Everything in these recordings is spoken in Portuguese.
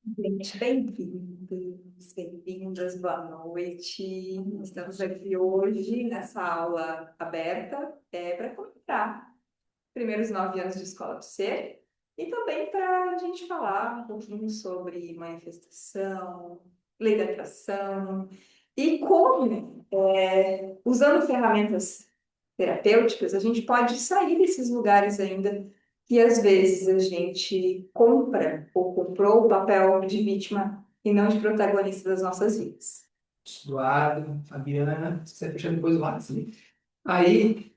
Gente, bem-vindos, bem-vindas, boa noite. Estamos aqui hoje nessa aula aberta para comentar primeiros 9 anos de Escola do Ser e também para a gente falar um pouquinho sobre manifestação, lei da atração e como, usando ferramentas terapêuticas, a gente pode sair desses lugares ainda que às vezes a gente compra ou comprou o papel de vítima e não de protagonista das nossas vidas. Eduardo, Fabiana, você vai fechando depois lá, assim. Aí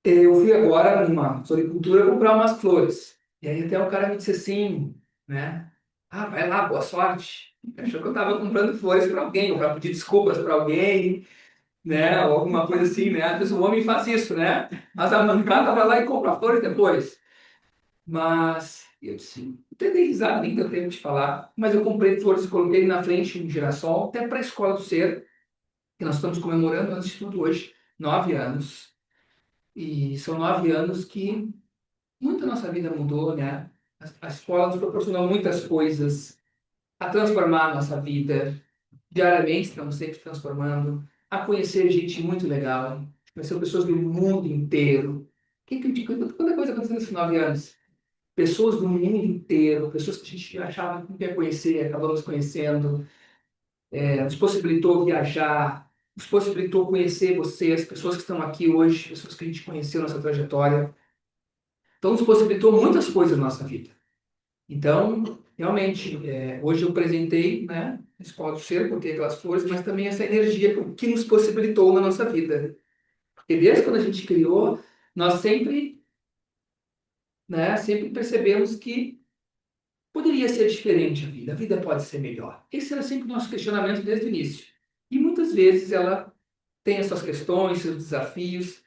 eu fui agora numa floricultura comprar umas flores. E aí até o cara me disse assim, né? Ah, vai lá, boa sorte. Achou que eu tava comprando flores para alguém, ou para pedir desculpas para alguém, né? Ou alguma coisa assim, né? Às vezes o homem faz isso, né? Mas a mancada vai lá e compra flores depois. Mas eu disse, até dei risada, nem deu tempo de falar. Mas eu comprei flores e coloquei na frente um girassol, até para a escola do ser que nós estamos comemorando, antes de tudo, hoje, 9 anos. E são 9 anos que muita nossa vida mudou, né? A escola nos proporcionou muitas coisas a transformar a nossa vida. Diariamente estamos sempre transformando, a conhecer gente muito legal, conhecer pessoas do mundo inteiro. Que eu digo, quanta coisa aconteceu nesses 9 anos. Pessoas do mundo inteiro, pessoas que a gente achava que não ia conhecer, acabamos conhecendo. Nos possibilitou viajar, nos possibilitou conhecer você, as pessoas que estão aqui hoje, pessoas que a gente conheceu nessa trajetória. Então, nos possibilitou muitas coisas na nossa vida. Então, realmente, hoje eu apresentei, né, a Escola do Ser, porque aquelas flores, mas também essa energia que nos possibilitou na nossa vida. Porque desde quando a gente criou, nós sempre, né, sempre percebemos que poderia ser diferente a vida pode ser melhor. Esse era sempre o nosso questionamento desde o início. E muitas vezes ela tem as suas questões, seus desafios,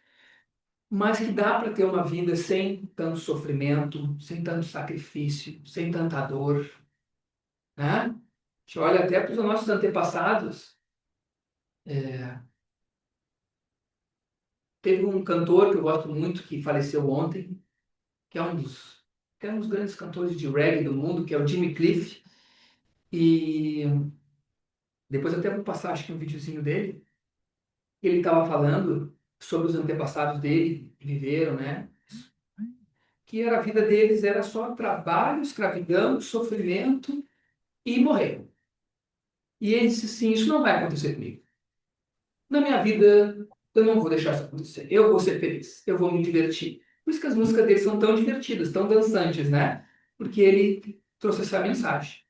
mas que dá para ter uma vida sem tanto sofrimento, sem tanto sacrifício, sem tanta dor, né? A gente olha até para os nossos antepassados. Teve um cantor que eu gosto muito, que faleceu ontem, que é um dos grandes cantores de reggae do mundo, que é o Jimmy Cliff. E depois até vou passar, acho que um videozinho dele. Ele estava falando sobre os antepassados dele, que viveram, né? Que era a vida deles era só trabalho, escravidão, sofrimento e morrer. E ele disse assim, isso não vai acontecer comigo. Na minha vida, eu não vou deixar isso acontecer. Eu vou ser feliz, eu vou me divertir. Por isso que as músicas dele são tão divertidas, tão dançantes, né? Porque ele trouxe essa mensagem.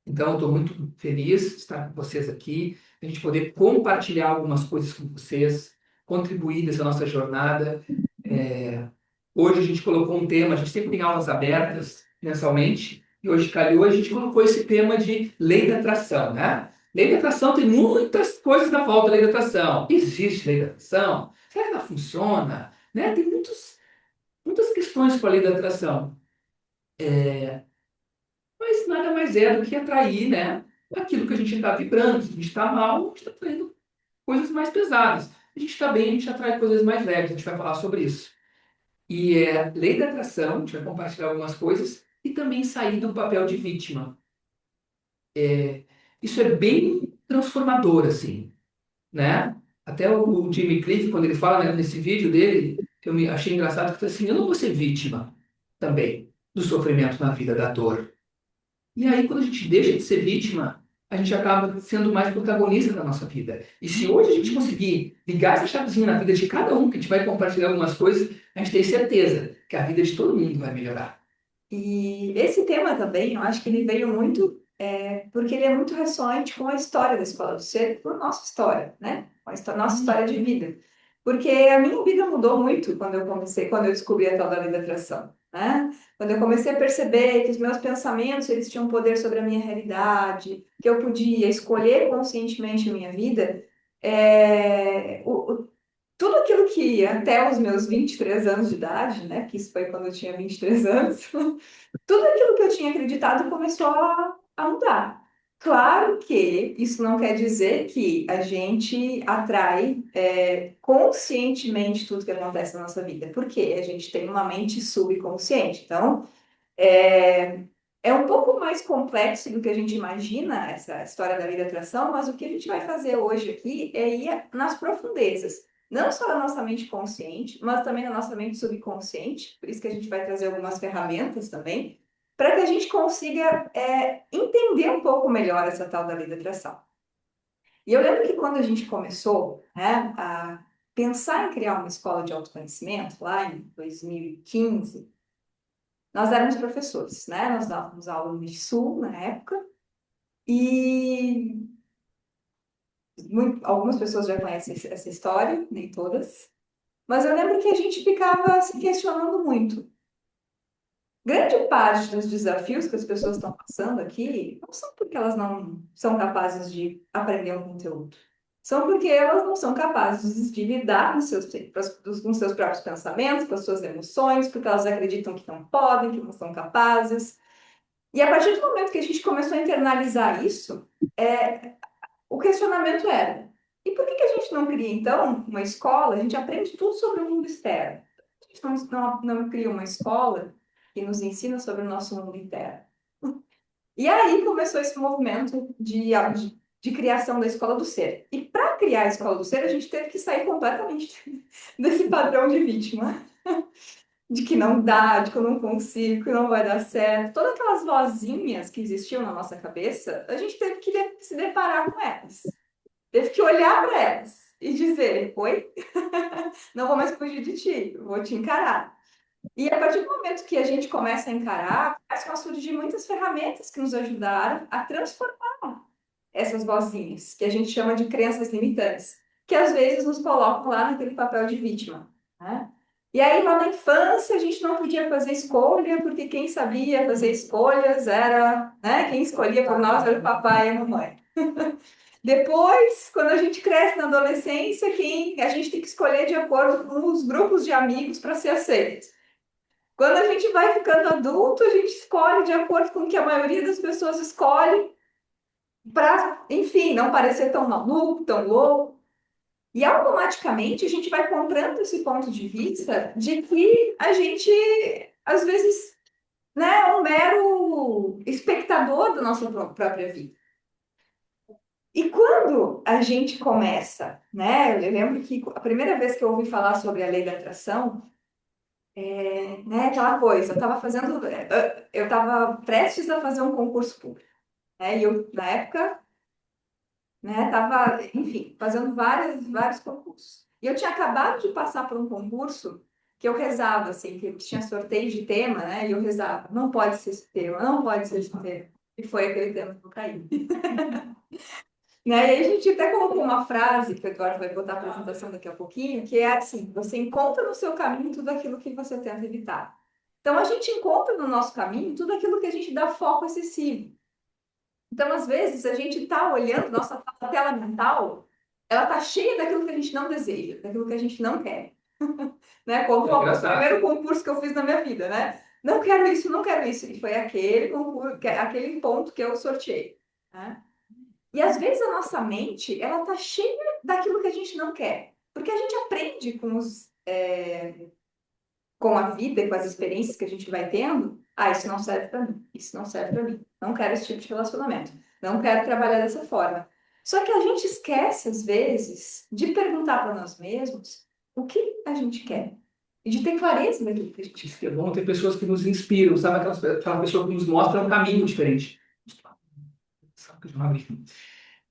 Então, eu estou muito feliz de estar com vocês aqui, a gente poder compartilhar algumas coisas com vocês, contribuir nessa nossa jornada. É, Hoje a gente colocou um tema, a gente sempre tem aulas abertas mensalmente, e hoje calhou, a gente colocou esse tema de lei da atração, né? Lei da atração tem muitas coisas na volta da lei da atração. Existe lei da atração? Será que ela funciona? Né? Tem muitas questões com a lei da atração. Mas nada mais é do que atrair, né? Aquilo que a gente está vibrando. Se a gente está mal, a gente está atraindo coisas mais pesadas. Se a gente está bem, a gente atrai coisas mais leves. A gente vai falar sobre isso. E é lei da atração, a gente vai compartilhar algumas coisas, e também sair do papel de vítima. Isso é bem transformador, assim, né? Até o Jimmy Cliff, quando ele fala, né, nesse vídeo dele, eu me achei engraçado, que ele assim, eu não vou ser vítima também do sofrimento na vida, da dor. E aí, quando a gente deixa de ser vítima, a gente acaba sendo mais protagonista da nossa vida. E se hoje a gente conseguir ligar essa chavezinha na vida de cada um, que a gente vai compartilhar algumas coisas, a gente tem certeza que a vida de todo mundo vai melhorar. E esse tema também, eu acho que ele veio muito, porque ele é muito ressonante com a história da Escola do Ser, com a nossa história, né? Com a nossa história de vida. Porque a minha vida mudou muito quando eu descobri a tal da lei da atração, né? Quando eu comecei a perceber que os meus pensamentos, eles tinham poder sobre a minha realidade, que eu podia escolher conscientemente a minha vida, tudo aquilo que até os meus 23 anos de idade, né? Que isso foi quando eu tinha 23 anos, tudo aquilo que eu tinha acreditado começou a mudar. Claro que isso não quer dizer que a gente atrai conscientemente tudo que acontece na nossa vida, porque a gente tem uma mente subconsciente. Então, é, É um pouco mais complexo do que a gente imagina, essa história da lei da atração, mas o que a gente vai fazer hoje aqui é ir nas profundezas. Não só na nossa mente consciente, mas também na nossa mente subconsciente. Por isso que a gente vai trazer algumas ferramentas também, para que a gente consiga entender um pouco melhor essa tal da lei da atração. E eu lembro que quando a gente começou, né, a pensar em criar uma escola de autoconhecimento, lá em 2015, nós éramos professores, né? Nós dávamos aula no Sul na época, e algumas pessoas já conhecem essa história, nem todas, mas eu lembro que a gente ficava se questionando muito. Grande parte dos desafios que as pessoas estão passando aqui não são porque elas não são capazes de aprender um conteúdo. São porque elas não são capazes de lidar com seus próprios pensamentos, com as suas emoções, porque elas acreditam que não podem, que não são capazes. E a partir do momento que a gente começou a internalizar isso, o questionamento era: e por que a gente não cria, então, uma escola? A gente aprende tudo sobre o mundo externo. A gente não cria uma escola que nos ensina sobre o nosso mundo interno. E aí começou esse movimento de criação da escola do ser. E para criar a escola do ser, a gente teve que sair completamente desse padrão de vítima. De que não dá, de que eu não consigo, que não vai dar certo. Todas aquelas vozinhas que existiam na nossa cabeça, a gente teve que se deparar com elas. Teve que olhar para elas e dizer: oi, não vou mais fugir de ti, vou te encarar. E a partir do momento que a gente começa a encarar, começam a surgir muitas ferramentas que nos ajudaram a transformar essas vozinhas, que a gente chama de crenças limitantes, que às vezes nos colocam lá naquele papel de vítima, né? E aí, lá na infância, a gente não podia fazer escolha, porque quem sabia fazer escolhas era, né? Quem escolhia por nós era o papai e a mamãe. Depois, quando a gente cresce na adolescência, quem a gente tem que escolher de acordo com os grupos de amigos para ser aceito. Quando a gente vai ficando adulto, a gente escolhe de acordo com o que a maioria das pessoas escolhe para, enfim, não parecer tão maluco, tão louco. E automaticamente a gente vai comprando esse ponto de vista de que a gente, às vezes, né, é um mero espectador da nossa própria vida. E quando a gente começa, né, eu lembro que a primeira vez que eu ouvi falar sobre a lei da atração, né, aquela coisa, eu estava prestes a fazer um concurso público, né, e eu, na época, né, estava, enfim, fazendo vários concursos. E eu tinha acabado de passar por um concurso que eu rezava, assim, que tinha sorteio de tema, né, e eu rezava: não pode ser esse tema, não pode ser esse tema. E foi aquele tema que eu caí. Né? E a gente até colocou uma frase, que o Eduardo vai botar a apresentação daqui a pouquinho, que é assim: você encontra no seu caminho tudo aquilo que você tenta evitar. Então, a gente encontra no nosso caminho tudo aquilo que a gente dá foco excessivo. Então, às vezes, a gente está olhando, nossa tela mental, ela está cheia daquilo que a gente não deseja, daquilo que a gente não quer. Né? Como o primeiro concurso que eu fiz na minha vida, né? Não quero isso, não quero isso. E foi aquele concurso, aquele ponto que eu sorteei. Né? E às vezes a nossa mente, ela tá cheia daquilo que a gente não quer. Porque a gente aprende com a vida e com as experiências que a gente vai tendo: ah, isso não serve para mim, isso não serve para mim. Não quero esse tipo de relacionamento. Não quero trabalhar dessa forma. Só que a gente esquece, às vezes, de perguntar para nós mesmos o que a gente quer. E de ter clareza daquilo que a gente Isso quer. que é bom ter pessoas que nos inspiram, sabe? Aquela pessoa que nos mostra um caminho diferente.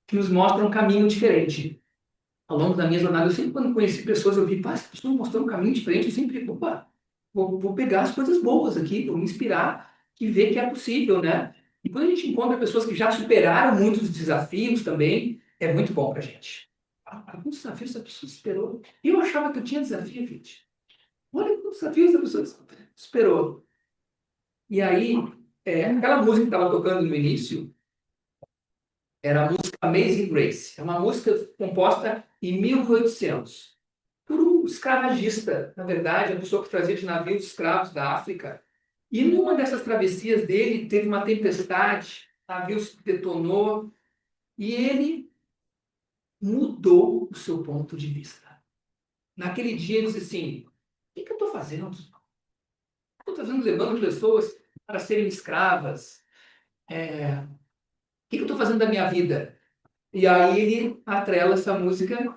Que nos mostra um caminho diferente. Ao longo da minha jornada, eu sempre, quando conheci pessoas, eu vi: pá, essa pessoa mostrou um caminho diferente. Eu sempre, opa, vou pegar as coisas boas aqui, vou me inspirar e ver que é possível, né? E quando a gente encontra pessoas que já superaram muitos desafios também, é muito bom pra gente. Alguns desafios essa pessoa superou. Eu achava que eu tinha desafio, gente. Olha quantos desafios a pessoa superou. E aí, aquela música que estava tocando no início era a música Amazing Grace. É uma música composta em 1800 por um escravagista, na verdade, a pessoa que trazia de navios escravos da África. E numa dessas travessias dele, teve uma tempestade, o navio se detonou e ele mudou o seu ponto de vista. Naquele dia ele disse assim: o que eu estou fazendo? Estou fazendo, levando pessoas para serem escravas. que eu estou fazendo da minha vida? E aí ele atrela essa música,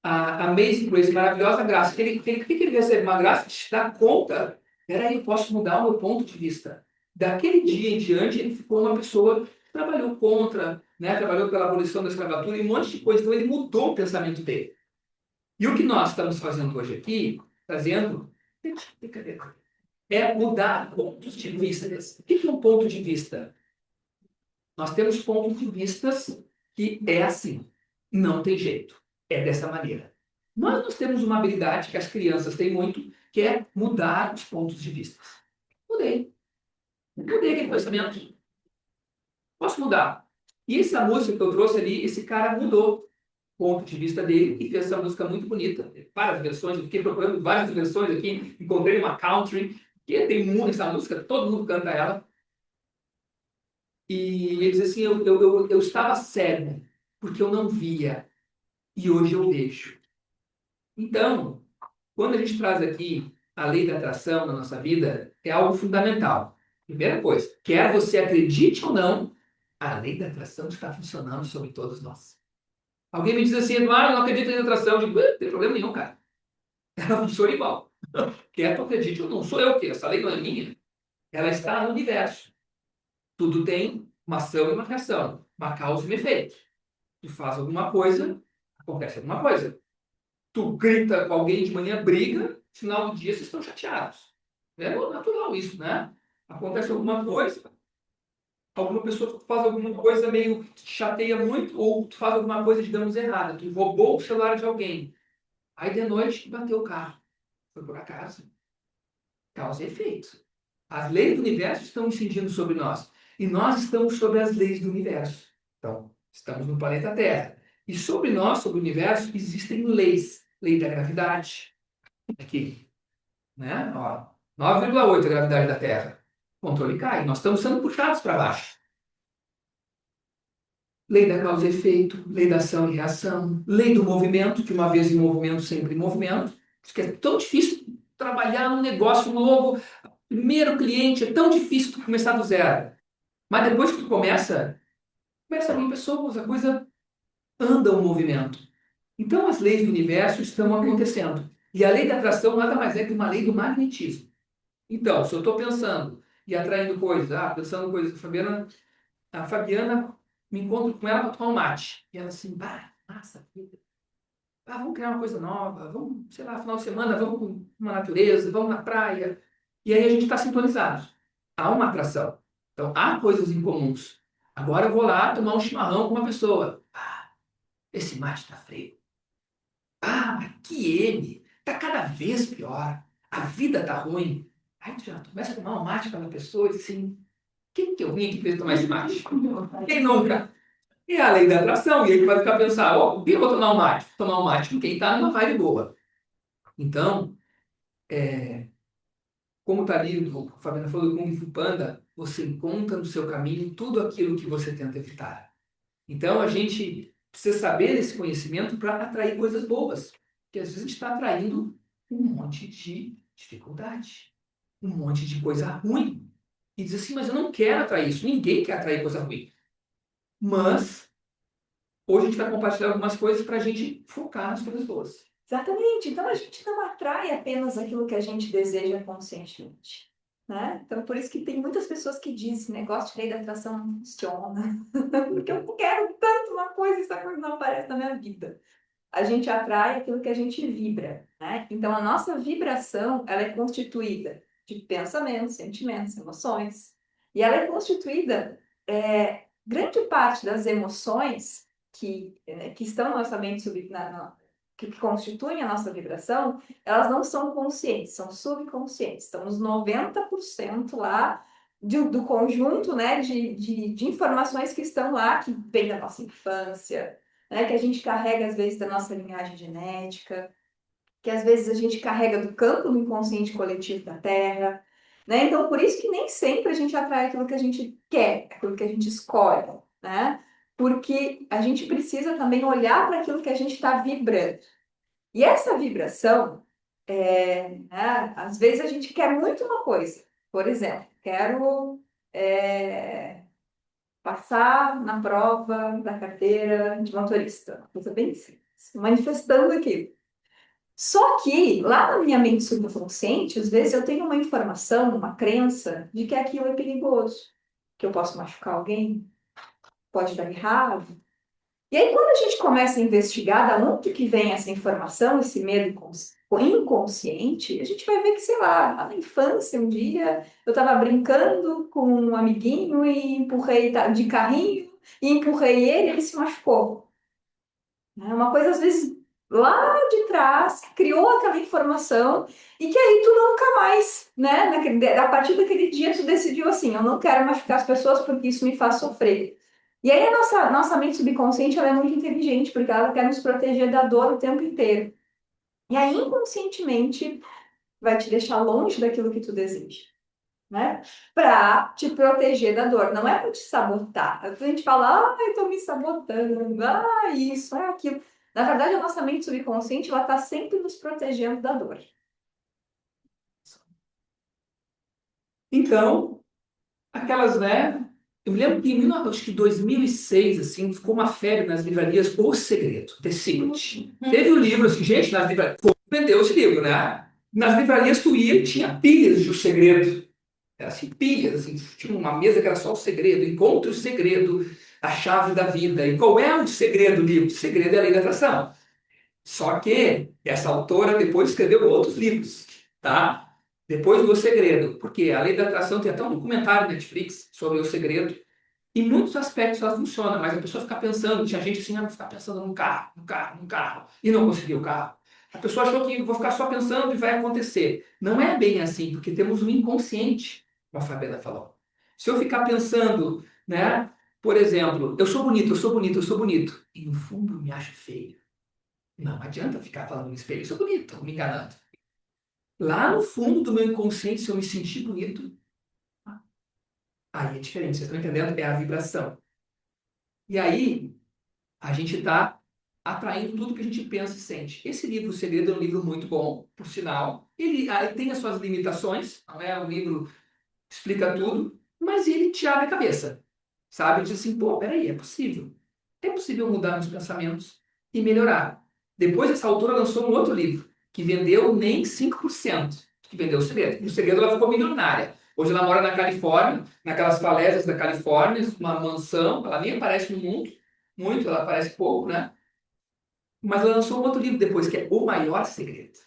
a Amazing Grace, maravilhosa graça. Que ele recebe uma graça que te dá conta, peraí, eu posso mudar o meu ponto de vista. Daquele dia em diante, ele ficou uma pessoa que trabalhou contra, né, trabalhou pela abolição da escravatura e um monte de coisa. Então ele mudou o pensamento dele. E o que nós estamos fazendo hoje aqui, trazendo, é mudar pontos de vista. O que é um ponto de vista? Nós temos pontos de vistas que é assim, não tem jeito, é dessa maneira. Nós temos uma habilidade que as crianças têm muito, que é mudar os pontos de vista. Mudei aquele pensamento. Posso mudar. E essa música que eu trouxe ali, esse cara mudou o ponto de vista dele e fez essa música muito bonita. Várias versões, eu fiquei procurando várias versões aqui, encontrei uma country, que tem muito essa música, todo mundo canta ela. E ele diz assim: eu estava cego, porque eu não via, e hoje eu vejo. Então, quando a gente traz aqui a lei da atração na nossa vida, é algo fundamental. Primeira coisa, quer você acredite ou não, a lei da atração está funcionando sobre todos nós. Alguém me diz assim: Eduardo, eu não acredito em lei da atração. Eu digo: não tem problema nenhum, cara. Ela funciona igual. Quer tu acredite ou não, sou eu que, essa lei não é minha. Ela está no universo. Tudo tem uma ação e uma reação, uma causa e um efeito. Tu faz alguma coisa, acontece alguma coisa. Tu grita com alguém de manhã, briga, no final do dia vocês estão chateados. É natural isso, né? Acontece alguma coisa, alguma pessoa faz alguma coisa meio que te chateia muito, ou tu faz alguma coisa, digamos, errada. Tu roubou o celular de alguém. Aí de noite bateu o carro. Foi por acaso. Causa e efeito. As leis do universo estão incidindo sobre nós. E nós estamos sobre as leis do universo. Então, estamos no planeta Terra. E sobre nós, sobre o universo, existem leis. Lei da gravidade. Aqui. Né? Ó, 9,8 a gravidade da Terra. O controle cai. Nós estamos sendo puxados para baixo. Lei da causa e efeito. Lei da ação e reação. Lei do movimento, que uma vez em movimento, sempre em movimento. Isso que é tão difícil trabalhar num negócio novo. Primeiro cliente, é tão difícil tu começar do zero. Mas depois que tu começa a vir pessoas, a coisa anda o movimento. Então as leis do universo estão acontecendo. E a lei da atração nada mais é que uma lei do magnetismo. Então, se eu estou pensando e atraindo coisas, pensando coisas, a Fabiana, me encontro com ela para tomar um mate. E ela assim, massa, vida. Vamos criar uma coisa nova, vamos, sei lá, final de semana, vamos na natureza, vamos na praia. E aí a gente está sintonizado. Há uma atração. Então, há coisas em comuns. Agora eu vou lá tomar um chimarrão com uma pessoa. Esse mate está frio. Mas que ele está cada vez pior. A vida está ruim. Aí tu já começa a tomar um mate com aquela pessoa e diz assim, quem que eu vim aqui para tomar esse mate? Quem nunca? É a lei da atração. E aí tu vai ficar pensando, por que eu vou tomar um mate? Tomar um mate com quem está numa vibe boa. Então, como está ali, o Fabiana falou do Kung Fu Panda, você encontra no seu caminho tudo aquilo que você tenta evitar. Então, a gente precisa saber esse conhecimento para atrair coisas boas. Porque às vezes a gente está atraindo um monte de dificuldade, um monte de coisa ruim. E diz assim, mas eu não quero atrair isso. Ninguém quer atrair coisa ruim. Mas, hoje a gente vai compartilhar algumas coisas para a gente focar nas coisas boas. Exatamente. Então a gente não atrai apenas aquilo que a gente deseja conscientemente, né? Então por isso que tem muitas pessoas que dizem, negócio de lei da atração não funciona, porque eu quero tanto uma coisa e essa coisa não aparece na minha vida. A gente atrai aquilo que a gente vibra, né? Então a nossa vibração, ela é constituída de pensamentos, sentimentos, emoções, e ela é constituída, grande parte das emoções que estão na nossa mente, que constituem a nossa vibração, elas não são conscientes, são subconscientes. Então, uns 90% lá do conjunto, né, de informações que estão lá, que vem da nossa infância, né, que a gente carrega, às vezes, da nossa linhagem genética, que às vezes a gente carrega do campo do inconsciente coletivo da Terra, né? Então, por isso que nem sempre a gente atrai aquilo que a gente quer, aquilo que a gente escolhe, né? Porque a gente precisa também olhar para aquilo que a gente está vibrando. E essa vibração, né, às vezes a gente quer muito uma coisa. Por exemplo, quero passar na prova da carteira de motorista. Uma coisa bem simples, manifestando aquilo. Só que, lá na minha mente subconsciente, às vezes eu tenho uma informação, uma crença de que aquilo é perigoso, que eu posso machucar alguém, pode dar errado. E aí, quando a gente começa a investigar da onde que vem essa informação, esse medo inconsciente, a gente vai ver que, sei lá na infância, um dia, eu estava brincando com um amiguinho e empurrei de carrinho, e empurrei ele, e ele se machucou. É uma coisa, às vezes, lá de trás, que criou aquela informação e que aí tu nunca mais, né? A partir daquele dia, tu decidiu assim, eu não quero machucar as pessoas porque isso me faz sofrer. E aí a nossa mente subconsciente, ela é muito inteligente, porque ela quer nos proteger da dor o tempo inteiro. E aí, inconscientemente, vai te deixar longe daquilo que tu deseja, né? Para te proteger da dor, não é para te sabotar. A gente fala, eu tô me sabotando, isso, aquilo. Na verdade, a nossa mente subconsciente, ela tá sempre nos protegendo da dor. Então, aquelas, né? Eu me lembro que em acho que 2006, assim, ficou uma febre nas livrarias O Segredo, The Secret. Teve o livro, assim, gente, nas livrarias, pô, vendeu esse livro, né? Nas livrarias tu ia e tinha pilhas de O Segredo. Era assim, pilhas, assim, tinha uma mesa que era só O Segredo, encontre o segredo, a chave da vida. E qual é o segredo do livro? O segredo é a lei da atração. Só que essa autora depois escreveu outros livros, tá? Depois do O Segredo, porque a lei da atração tem até um documentário na Netflix sobre o segredo. Em muitos aspectos ela funciona, mas a pessoa fica pensando, tinha gente assim, ficar pensando num carro, num carro, num carro, e não conseguiu o carro. A pessoa achou que vou ficar só pensando e vai acontecer. Não é bem assim, porque temos um inconsciente, como a Fabiana falou. Se eu ficar pensando, né, por exemplo, eu sou bonito, eu sou bonito, eu sou bonito, e no fundo eu me acho feio. Não adianta ficar falando no espelho, eu sou bonito, me enganando. Lá no fundo do meu inconsciente, se eu me sentir bonito, aí é diferente, vocês estão entendendo? É a vibração. E aí, a gente está atraindo tudo que a gente pensa e sente. Esse livro, O Segredo, é um livro muito bom, por sinal. Ele tem as suas limitações, não é um livro que explica tudo, mas ele te abre a cabeça, sabe? Diz assim, pô, peraí, é possível mudar meus pensamentos e melhorar. Depois, essa autora lançou um outro livro, que vendeu nem 5%, que vendeu O Segredo. O Segredo, ela ficou milionária. Hoje ela mora na Califórnia, naquelas falésias da Califórnia, uma mansão, ela nem aparece no mundo, muito, ela aparece pouco, né? Mas ela lançou um outro livro depois, que é O Maior Segredo.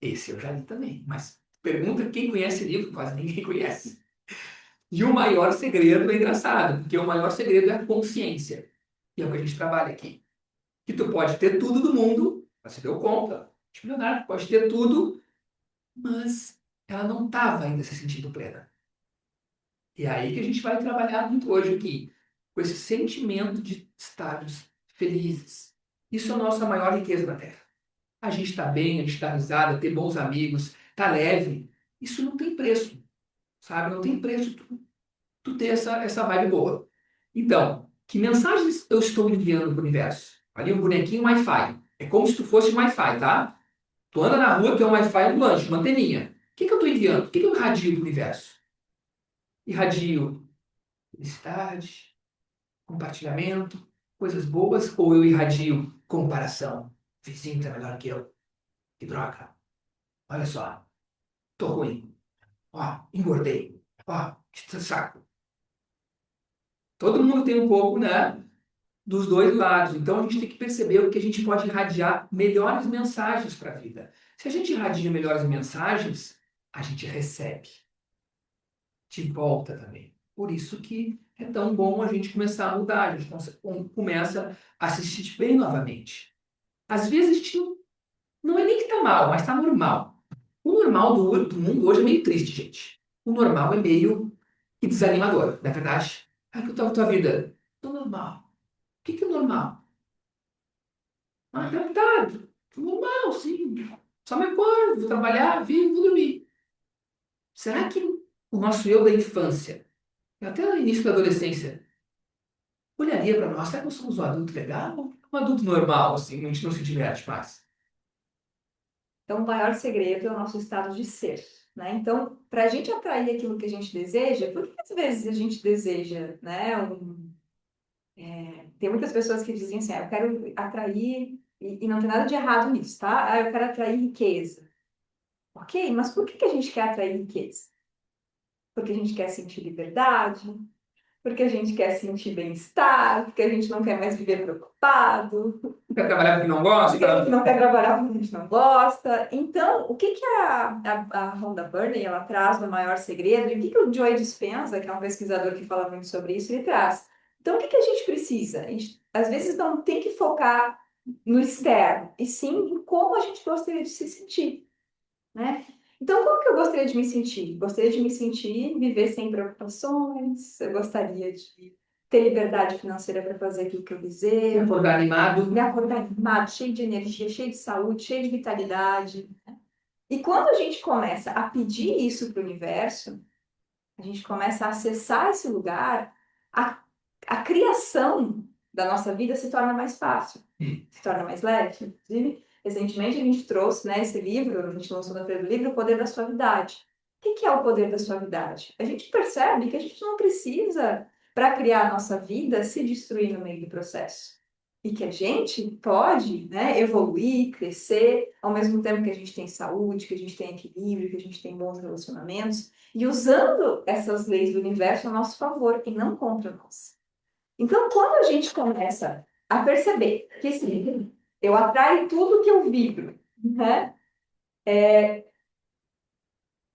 Esse eu já li também, mas pergunta quem conhece o livro, quase ninguém conhece. E o maior segredo é engraçado, porque o maior segredo é a consciência. E é o que a gente trabalha aqui. Que tu pode ter tudo do mundo, você deu conta, tipo Leonardo, pode ter tudo, mas ela não estava ainda se sentindo plena. E é aí que a gente vai trabalhar muito hoje aqui, com esse sentimento de estarmos felizes. Isso é a nossa maior riqueza na Terra. A gente está bem, a gente dá risada, ter bons amigos, tá leve. Isso não tem preço, sabe? Não tem preço tu ter essa vibe boa. Então, que mensagens eu estou enviando para o universo? Ali um bonequinho Wi-Fi. É como se tu fosse um Wi-Fi, tá? Tu anda na rua, tu é um Wi-Fi ambulante, uma anteninha. O que eu estou enviando? O que eu irradio para o universo? Irradio felicidade, compartilhamento, coisas boas, ou eu irradio comparação? O vizinho está melhor que eu. Que droga. Olha só, tô ruim. Ó, engordei. Ó, que saco. Todo mundo tem um pouco, né, dos dois lados. Então a gente tem que perceber o que a gente pode irradiar melhores mensagens para a vida. Se a gente irradia melhores mensagens, a gente recebe de volta também. Por isso que é tão bom a gente começar a mudar, a gente começa a se sentir bem novamente. Às vezes a gente não é nem que tá mal, mas tá normal. O normal do mundo hoje é meio triste, gente. O normal é meio que desanimador, não é verdade? Ah, que tal a tua vida? Tô normal. O que é normal? Ah, adaptado. Normal, sim. Só me acordo, vou trabalhar, vivo, vou dormir. Será que o nosso eu da infância, até o início da adolescência, olharia para nós? Será que nós somos um adulto legal? Ou um adulto normal, assim, a gente não se diverte mais? Então, o maior segredo é o nosso estado de ser. né? Então, para a gente atrair aquilo que a gente deseja, por que às vezes a gente deseja, né? Tem muitas pessoas que dizem assim, eu quero atrair, e não tem nada de errado nisso, tá? Eu quero atrair riqueza. Ok, mas por que a gente quer atrair riqueza? Porque a gente quer sentir liberdade, porque a gente quer sentir bem-estar, porque a gente não quer mais viver preocupado, Quer trabalhar com o que não porque a gosta? gente não quer trabalhar com o que a gente não gosta. Então, o que a Rhonda Byrne ela traz no Maior Segredo, e o que o Joe Dispenza, que é um pesquisador que fala muito sobre isso, ele traz? Então, o que a gente precisa? A gente, às vezes, não tem que focar no externo, e sim em como a gente gostaria de se sentir, né? Então, como que eu gostaria de me sentir? Gostaria de me sentir, viver sem preocupações, eu gostaria de ter liberdade financeira para fazer aquilo que eu desejo, Acordar animado. me acordar animado, cheio de energia, cheio de saúde, cheio de vitalidade. E quando a gente começa a pedir isso para o universo, a gente começa a acessar esse lugar, a, a criação da nossa vida se torna mais fácil, se torna mais leve. Inclusive, recentemente a gente trouxe, né, esse livro, a gente lançou na Feira do Livro, O Poder da Suavidade. O que é o poder da suavidade? A gente percebe que a gente não precisa, para criar a nossa vida, se destruir no meio do processo. E que a gente pode, né, evoluir, crescer, ao mesmo tempo que a gente tem saúde, que a gente tem equilíbrio, que a gente tem bons relacionamentos, e usando essas leis do universo a nosso favor e não contra nós. Então, quando a gente começa a perceber que sim, eu atraio tudo que eu vibro, né?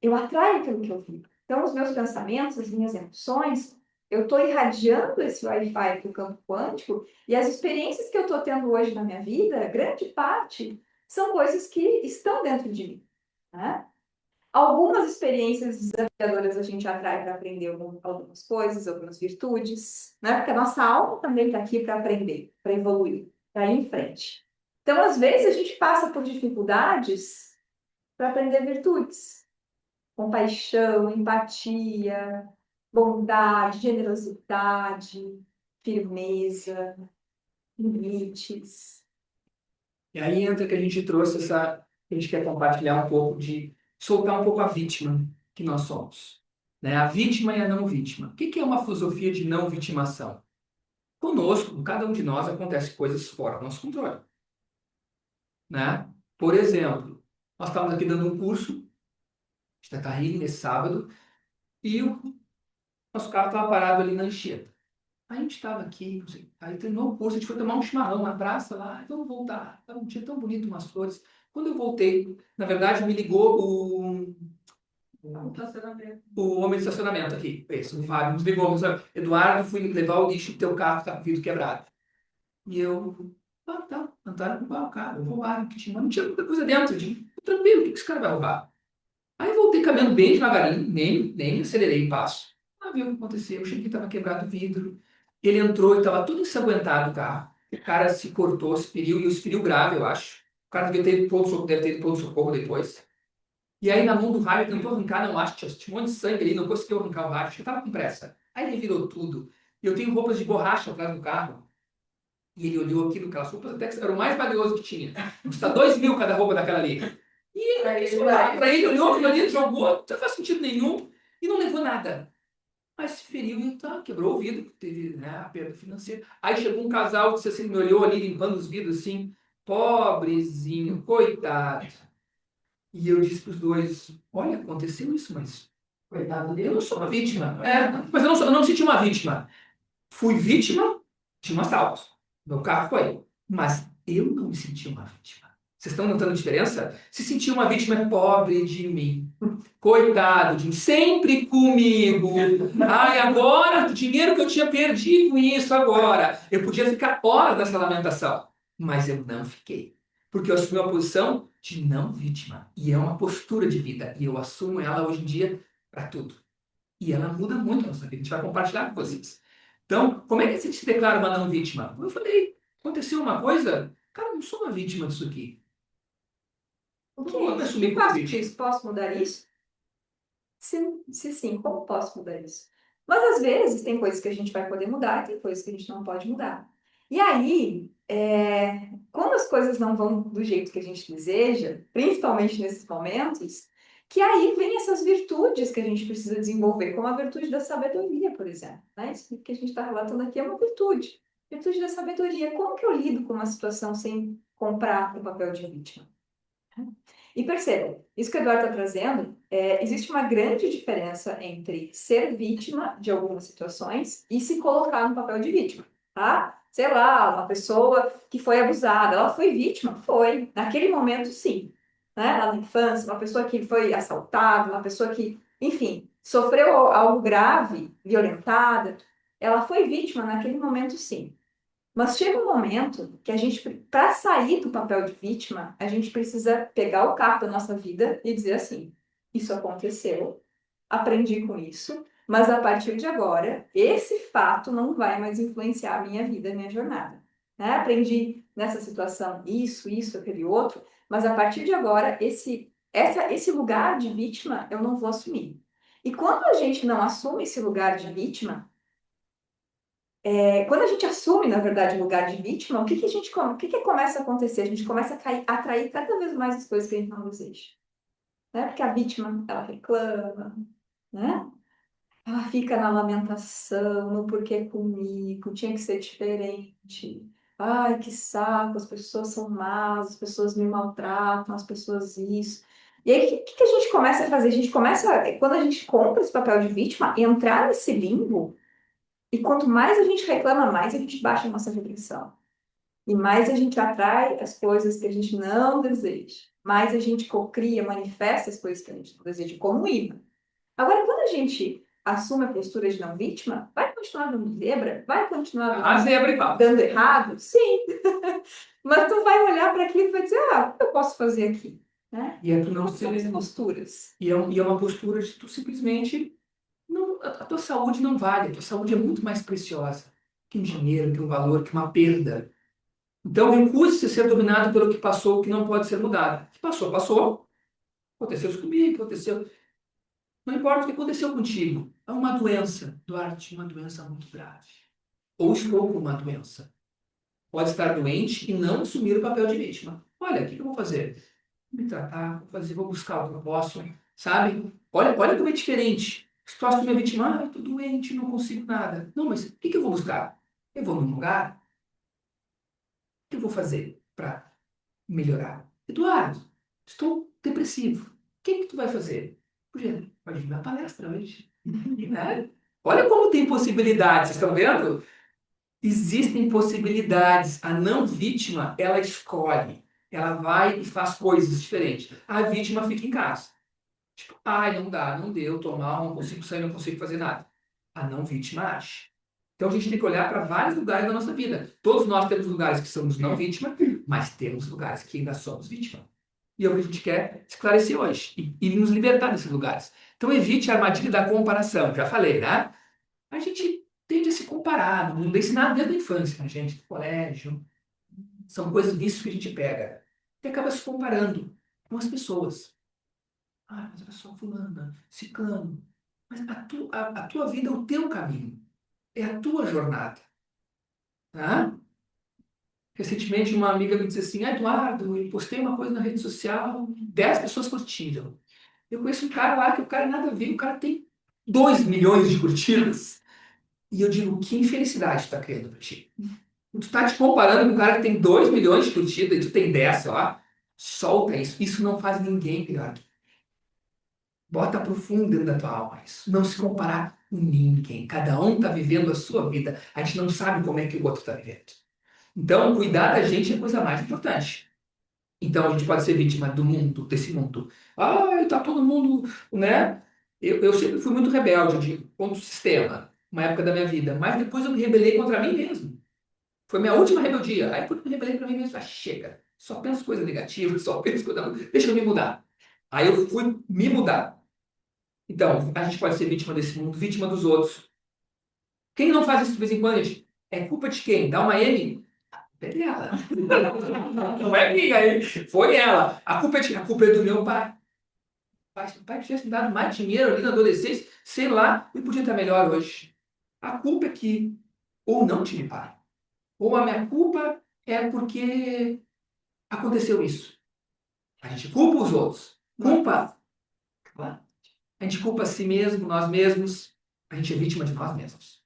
Eu atraio aquilo que eu vibro. Então, os meus pensamentos, as minhas emoções, eu estou irradiando esse Wi-Fi para o campo quântico e as experiências que eu estou tendo hoje na minha vida, grande parte, são coisas que estão dentro de mim, né? Algumas experiências desafiadoras a gente atrai para aprender algumas coisas, algumas virtudes, né? Porque a nossa alma também está aqui para aprender, para evoluir, para ir em frente. Então, às vezes, a gente passa por dificuldades para aprender virtudes. Compaixão, empatia, bondade, generosidade, firmeza, limites. E aí entra que a gente trouxe essa. A gente quer compartilhar um pouco de soltar um pouco a vítima que nós somos. Né? A vítima e a não vítima. O que que é uma filosofia de não vitimação? Conosco, com cada um de nós, acontecem coisas fora do nosso controle. Né? Por exemplo, nós estávamos aqui dando um curso de Teta nesse sábado e o nosso carro estava parado ali na Anchieta. Aí a gente estava aqui, não sei, aí terminou o curso, a gente foi tomar um chimarrão na praça lá, vamos voltar. Era um dia tão bonito, umas flores. Quando eu voltei, na verdade, me ligou o homem de estacionamento aqui, esse, o Fábio, nos ligou, sabe? Eduardo, fui levar o lixo, teu carro tá com o vidro quebrado. E eu, tá, tentaram roubar o carro, roubaram, que tinha, mas não tinha muita coisa dentro, eu digo, tranquilo, o que esse cara vai roubar? Aí voltei caminhando bem devagarinho, nem acelerei o passo. Ah, ver o que aconteceu. Eu cheguei, estava quebrado o vidro. Ele entrou e estava todo ensanguentado o carro. O cara se cortou, se feriu, e os feriu grave, eu acho. O cara deve ter ido pronto socorro depois. E aí, na mão do rádio, tentou arrancar, não acho, tinha um monte de sangue ali, não conseguiu arrancar o rádio, acho que estava com pressa. Aí ele virou tudo. E eu tenho roupas de borracha atrás do carro. E ele olhou aquilo, aquelas roupas até que era o mais valioso que tinha. Custa 2.000 cada roupa daquela ali. E ele olhou aquilo ali, jogou, não faz sentido nenhum, e não levou nada. Mas se feriu e tá, quebrou o vidro, teve, né, a perda financeira. Aí chegou um casal, disse assim, me olhou ali limpando os vidros assim, pobrezinho, coitado. E eu disse para os dois, olha, aconteceu isso, mas coitado dele, eu não sou uma vítima. Mas eu não senti uma vítima. Fui vítima de um assalto. Meu carro foi. Mas eu não me senti uma vítima. Vocês estão notando a diferença? Se sentir uma vítima é pobre de mim. Coitado de mim. Sempre comigo. Ai, agora, o dinheiro que eu tinha perdido com isso agora. Eu podia ficar horas nessa lamentação. Mas eu não fiquei. Porque eu assumi uma posição de não vítima. E é uma postura de vida. E eu assumo ela hoje em dia para tudo. E ela muda muito a nossa vida. A gente vai compartilhar com vocês. Então, como é que a gente se declara uma não vítima? Como eu falei, aconteceu uma coisa, cara, eu não sou uma vítima disso aqui. O que Não vou me é isso? assumir Eu como faço vítima. isso? Posso mudar isso? Se sim, como posso mudar isso? Mas às vezes tem coisas que a gente vai poder mudar e tem coisas que a gente não pode mudar. E aí, quando as coisas não vão do jeito que a gente deseja, principalmente nesses momentos, Que aí vem essas virtudes que a gente precisa desenvolver, como a virtude da sabedoria, por exemplo, né? Isso que a gente está relatando aqui é uma virtude. Virtude da sabedoria. Como que eu lido com uma situação sem comprar o papel de vítima? E percebam, isso que o Eduardo está trazendo, existe uma grande diferença entre ser vítima de algumas situações e se colocar no papel de vítima, tá? Sei lá, uma pessoa que foi abusada, ela foi vítima? Foi. Naquele momento, sim. Né? Lá na infância, uma pessoa que foi assaltada, uma pessoa que, enfim, sofreu algo grave, violentada, ela foi vítima naquele momento, sim. Mas chega um momento que a gente, para sair do papel de vítima, a gente precisa pegar o carro da nossa vida e dizer assim: isso aconteceu, aprendi com isso, mas a partir de agora, esse fato não vai mais influenciar a minha vida, a minha jornada. Né? Aprendi nessa situação isso, aquele outro, mas a partir de agora, esse lugar de vítima eu não vou assumir. E quando a gente não assume esse lugar de vítima, quando a gente assume, na verdade, o lugar de vítima, o que começa a acontecer? A gente começa a atrair cada vez mais as coisas que a gente não deseja, né? Porque a vítima, ela reclama, né? Ela fica na lamentação, no porquê comigo, tinha que ser diferente. Ai, que saco, as pessoas são más, as pessoas me maltratam, as pessoas isso. E aí, o que a gente começa a fazer? A gente começa, quando a gente compra esse papel de vítima, entrar nesse limbo. E quanto mais a gente reclama, mais a gente baixa a nossa vibração. E mais a gente atrai as coisas que a gente não deseja. Mais a gente cocria, manifesta as coisas que a gente não deseja, como um imã. Agora, quando a gente assume a postura de não vítima, vai continuar dando zebra? Vai continuar A zebra e tal. dando errado? Sim. Mas tu vai olhar para aquilo e vai dizer, o que eu posso fazer aqui? Né? E é tu não São as posturas. e é uma postura de tu simplesmente não, a tua saúde não vale, a tua saúde é muito mais preciosa que um dinheiro, que um valor, que uma perda. Então, recuse-se a ser dominado pelo que passou, que não pode ser mudado. O que passou, passou. Aconteceu isso comigo, aconteceu. Não importa o que aconteceu contigo. É uma doença. Duarte, uma doença muito grave. Ou estou com uma doença. Pode estar doente e não assumir o papel de vítima. Olha, o que eu vou fazer? Vou me tratar, vou buscar o que eu posso, sabe? Olha como é diferente. Se tu assume a vítima, eu estou doente, não consigo nada. Não, mas o que eu vou buscar? Eu vou num lugar, o que eu vou fazer para melhorar? Eduardo, estou depressivo. O que tu vai fazer? Pode vir na palestra hoje. Né? Olha como tem possibilidades, vocês estão vendo? Existem possibilidades. A não vítima, ela escolhe. Ela vai e faz coisas diferentes. A vítima fica em casa. Tipo, ai, não dá, não deu, tô mal, não consigo sair, não consigo fazer nada. A não vítima age. Então a gente tem que olhar para vários lugares da nossa vida. Todos nós temos lugares que somos não vítima, mas temos lugares que ainda somos vítima. E é o que a gente quer esclarecer hoje e nos libertar desses lugares. Então evite a armadilha da comparação. Já falei, né? A gente tende a se comparar, no mundo ensinado desde a infância, né, gente? No colégio. São coisas, vícios que a gente pega. E acaba se comparando com as pessoas. Ah, mas olha só, fulana, ciclano. Mas a tua vida é o teu caminho. É a tua jornada. Tá? Recentemente, uma amiga me disse assim, Eduardo, eu postei uma coisa na rede social, 10 pessoas curtiram. Eu conheço um cara lá que o cara nada a ver, o cara tem 2 milhões de curtidas. E eu digo, que infelicidade tu tá criando pra ti. Tu tá te comparando com um cara que tem 2 milhões de curtidas e tu tem 10, sei lá. Solta isso. Isso não faz ninguém pior. Bota profundo dentro da tua alma isso. Não se comparar com ninguém. Cada um está vivendo a sua vida. A gente não sabe como é que o outro está vivendo. Então, cuidar da gente é a coisa mais importante. Então, a gente pode ser vítima do mundo, desse mundo. Ah, tá todo mundo, né? Eu sempre fui muito rebelde, contra o sistema, uma época da minha vida. Mas depois eu me rebelei contra mim mesmo. Foi minha última rebeldia. Aí, quando eu me rebelei para mim mesmo, chega. Só penso coisa negativa, só penso coisa... Deixa eu me mudar. Aí eu fui me mudar. Então, a gente pode ser vítima desse mundo, vítima dos outros. Quem não faz isso de vez em quando, gente? É culpa de quem? Dá uma M? É dela. Não é minha, hein? Foi ela. A culpa é do meu pai. O pai tivesse me dado mais dinheiro ali na adolescência, sei lá, eu podia estar melhor hoje. A culpa é que ou não tive pai. Ou a minha culpa é porque aconteceu isso. A gente culpa os outros. Culpa A gente culpa a si mesmo, nós mesmos. A gente é vítima de nós mesmos.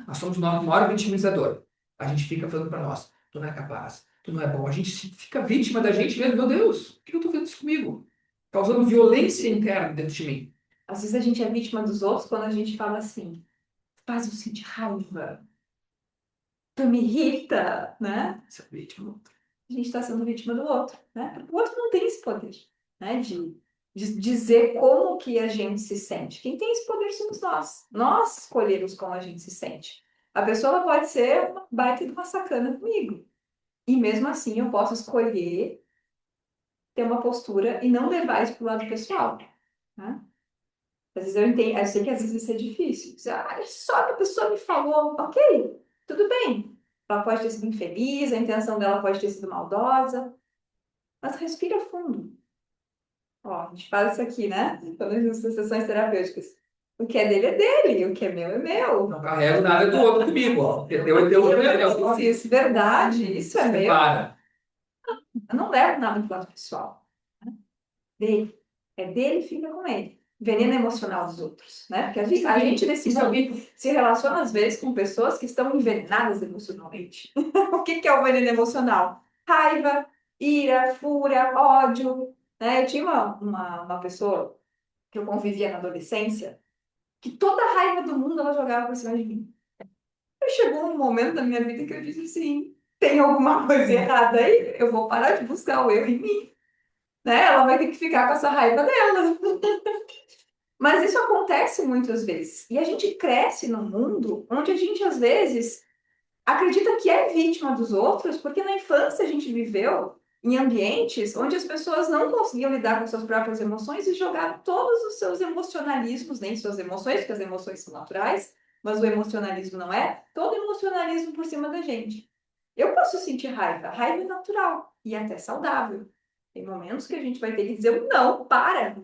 Nós somos o maior vitimizador. A gente fica falando para nós, tu não é capaz, tu não é bom. A gente fica vítima da gente mesmo. Meu Deus, por que eu estou fazendo isso comigo? Causando violência interna dentro de mim. Às vezes a gente é vítima dos outros quando a gente fala assim, faz eu sentir raiva, tu me irrita, né? Essa vítima. A gente está sendo vítima do outro, né? Porque o outro não tem esse poder, né? De dizer como que a gente se sente. Quem tem esse poder somos nós. Nós escolhemos como a gente se sente. A pessoa ela pode ser uma baita de uma sacana comigo. E mesmo assim eu posso escolher ter uma postura e não levar isso para o lado pessoal, né? Às vezes eu entendo, eu sei que às vezes isso é difícil. É só que a pessoa me falou, ok, tudo bem. Ela pode ter sido infeliz, a intenção dela pode ter sido maldosa, mas respira fundo. Ó, a gente faz isso aqui, né? Quando a gente usa sessões terapêuticas. O que é dele é dele, o que é meu é meu. Não carrego nada do outro comigo, ó. Teu é teu, outro é meu. Isso, verdade, isso é meu. Para. Eu não levo nada pro lado pessoal. Dele. É dele, fica com ele. Veneno emocional dos outros, né? Porque a gente nesse mundo se relaciona às vezes com pessoas que estão envenenadas emocionalmente. O que é o veneno emocional? Raiva, ira, fúria, ódio, né? Eu tinha uma pessoa que eu convivia na adolescência que toda a raiva do mundo ela jogava por cima de mim. Aí chegou um momento da minha vida que eu disse assim, tem alguma coisa errada aí? Eu vou parar de buscar o erro em mim, né? Ela vai ter que ficar com essa raiva dela. Mas isso acontece muitas vezes. E a gente cresce num mundo onde a gente, às vezes, acredita que é vítima dos outros, porque na infância a gente viveu em ambientes onde as pessoas não conseguiam lidar com suas próprias emoções e jogaram todos os seus emocionalismos, nem suas emoções, porque as emoções são naturais, mas o emocionalismo não é, todo emocionalismo por cima da gente. Eu posso sentir raiva, raiva é natural e até saudável. Tem momentos que a gente vai ter que dizer um não, para!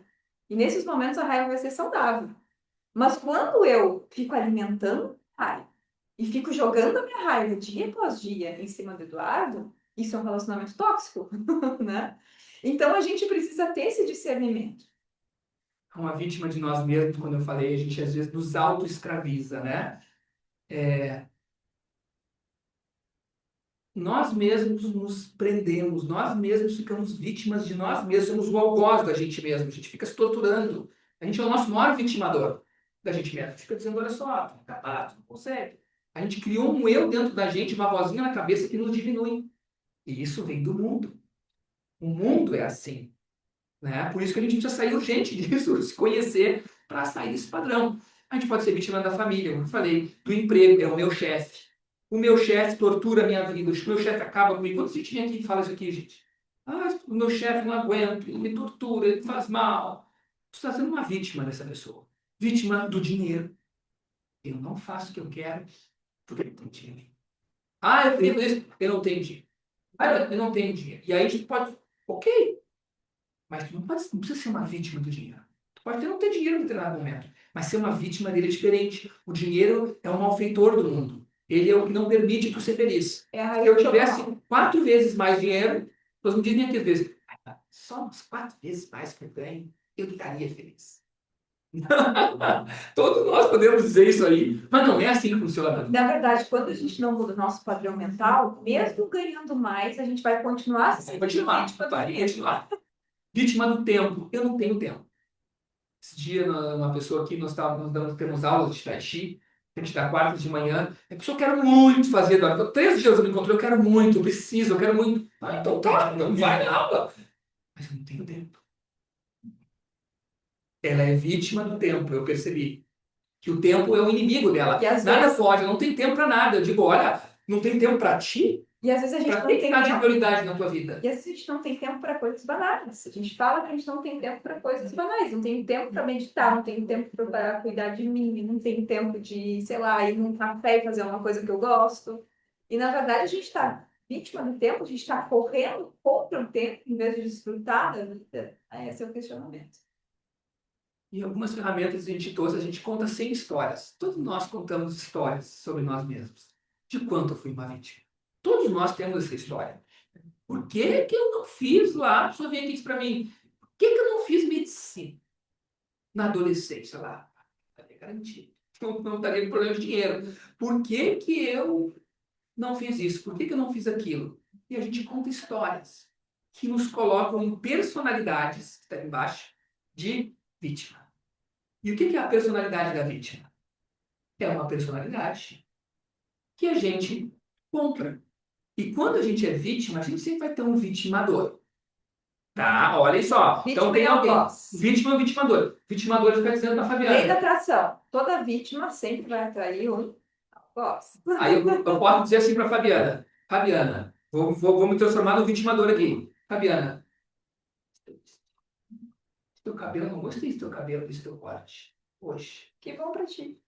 E nesses momentos a raiva vai ser saudável. Mas quando eu fico alimentando a raiva e fico jogando a minha raiva dia após dia em cima do Eduardo, isso é um relacionamento tóxico, né? Então a gente precisa ter esse discernimento. Uma vítima de nós mesmos, quando eu falei, a gente às vezes nos auto-escraviza, né? Nós mesmos nos prendemos, nós mesmos ficamos vítimas de nós mesmos, somos o algoz da gente mesmo, a gente fica se torturando. A gente é o nosso maior vitimador da gente mesmo. A gente fica dizendo, olha só, tu é capaz, tu não consegue. A gente criou um eu dentro da gente, uma vozinha na cabeça que nos diminui. E isso vem do mundo. O mundo é assim, né? Por isso que a gente precisa sair urgente disso, se conhecer para sair desse padrão. A gente pode ser vítima da família, como eu falei, do emprego, é o meu chefe. O meu chefe tortura a minha vida, o meu chefe acaba comigo. Quando a gente vem aqui e fala isso aqui, gente? Ah, o meu chefe não aguento, ele me tortura, ele faz mal. Tu está sendo uma vítima dessa pessoa. Vítima do dinheiro. Eu não faço o que eu quero porque eu não tenho dinheiro. Ah, eu tenho isso, eu não tenho dinheiro. Ah, eu não tenho dinheiro. E aí a gente pode, ok, mas tu não precisa ser uma vítima do dinheiro. Tu pode até não ter dinheiro em determinado momento, mas ser uma vítima dele é diferente. O dinheiro é um malfeitor do mundo. Ele é o que não permite tu ser feliz. É a Se raiz eu do tivesse chocolate. 4 vezes mais dinheiro, as pessoas me dizem aqui às vezes, só umas 4 vezes mais que eu ganho, eu estaria feliz. Todos nós podemos dizer isso aí, mas não é assim que funciona. Na verdade, quando a gente não muda o nosso padrão mental, mesmo ganhando mais, a gente vai continuar se sentindo vítima do dinheiro. Continuar. Vítima do tempo. Eu não tenho tempo. Esse dia, uma pessoa aqui, temos aulas de Tai Chi, a gente dá quartas de manhã. A pessoa, eu quero muito fazer, Eduardo. 3 dias eu me encontrei, eu quero muito, eu preciso, eu quero muito. Ah, então tá, não vai na aula. Mas eu não tenho tempo. Ela é vítima do tempo, eu percebi. Que o tempo é o inimigo dela. E às Nada vezes, foge, eu não tenho tempo para nada. Eu digo, olha, não tem tempo para ti? e às vezes a gente Para não que tem tá de tempo. prioridade na tua vida? E às vezes a gente não tem tempo para coisas banais. A gente fala que a gente não tem tempo para coisas banais. Não tenho tempo para meditar, não tenho tempo para cuidar de mim, não tenho tempo de, sei lá, ir num café e fazer uma coisa que eu gosto. E na verdade a gente está vítima do tempo, a gente está correndo contra o tempo em vez de desfrutar da vida. Esse é o questionamento. E algumas ferramentas a gente trouxe, a gente conta 100 histórias. Todos nós contamos histórias sobre nós mesmos. De quanto eu fui uma vítima. Todos nós temos essa história. Por que que eu não fiz lá? A pessoa vem aqui e diz para mim, por que que eu não fiz medicina? na adolescência lá, estaria garantido. Não estaria com problema de dinheiro. Por que que eu não fiz isso? Por que que eu não fiz aquilo? E a gente conta histórias que nos colocam em personalidades, que está aqui embaixo, de vítima. E o que que é a personalidade da vítima? É uma personalidade que a gente compra. E quando a gente é vítima, a gente sempre vai ter um vitimador. Tá? Olha só. Então Vítima tem e alguém. algoz. Vítima ou vitimador? Vitimador fica dizendo para Lei da Fabiana. atração. Toda vítima sempre vai atrair um algoz. Aí eu posso dizer assim para Fabiana. Fabiana, vou me transformar no vitimador aqui. Fabiana, teu cabelo, eu não gostei do teu cabelo, desse teu corte. Hoje. Que bom pra ti.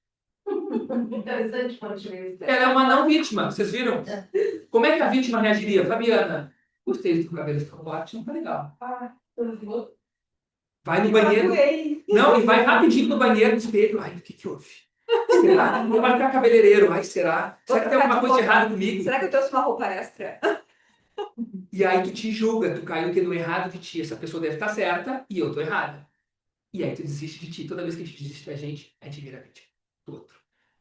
Interessante ponto de vista. Ela é uma não vítima, vocês viram? Como é que a vítima reagiria? Fabiana, gostei do teu cabelo, desse teu corte, não tá legal. Ah, Vai no que banheiro. magoei. Não, e vai rapidinho no banheiro, no espelho. Ai, o que que houve? Será? Vou marcar cabeleireiro. Ai, será? Será que tem alguma coisa de errado comigo? Será que eu trouxe uma roupa extra? E aí tu te julga, tu cai no que no errado de ti. Essa pessoa deve estar certa e eu tô errada. E aí tu desiste de ti. Toda vez que a gente desiste da gente, a gente vira vítima do outro.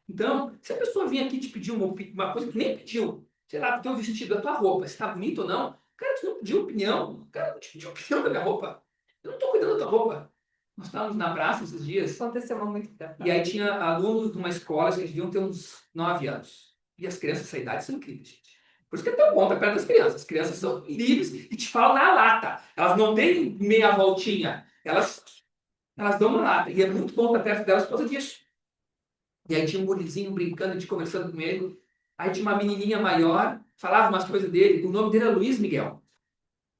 Então, se a pessoa vir aqui te pedir uma coisa que tu nem pediu, sei lá, do teu vestido, da tua roupa, se tá bonito ou não, cara, tu não pediu opinião. Cara, não te pediu opinião da minha roupa. Eu não tô cuidando da tua roupa. Nós estávamos na praça esses dias. Aconteceu há muito tempo. E aí tinha alunos de uma escola que deviam ter uns 9 anos. E as crianças dessa idade são incríveis, gente. Por isso que é tão bom estar perto das crianças. As crianças são livres e te falam na lata. Elas não têm meia voltinha. Elas dão uma lata. E é muito bom estar perto delas por causa disso. E aí tinha um gurizinho brincando, a gente conversando com ele. Aí tinha uma menininha maior, falava umas coisas dele. O nome dele é Luiz Miguel.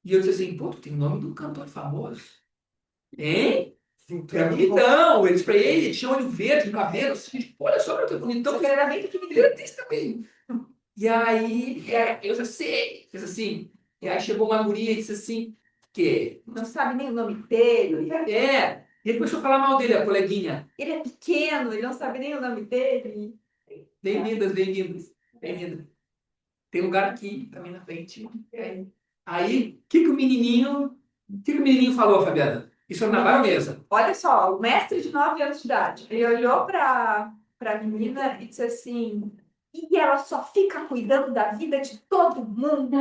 E eu disse assim, pô, tu tem o nome de um cantor famoso. Hein? Tu é bonitão. Eles pra ele tinha olho verde, um cabelo assim, tipo, olha só, tu é bonitão. Só que ele era bem Ele pequenininho. era desse também. E aí, eu já sei, fez assim. E aí chegou uma guria e disse assim, que Não sabe nem o nome dele. é. E ele começou a falar mal dele, a coleguinha. Ele é pequeno, ele não sabe nem o nome dele. Bem-vindas, bem-vindas, bem-vindas. Tem lugar aqui, também na frente. Aí, o que que o menininho falou, Fabiana? Isso era na baronesa. Olha só, o mestre de 9 anos de idade. Ele olhou para a menina e disse assim: e ela só fica cuidando da vida de todo mundo.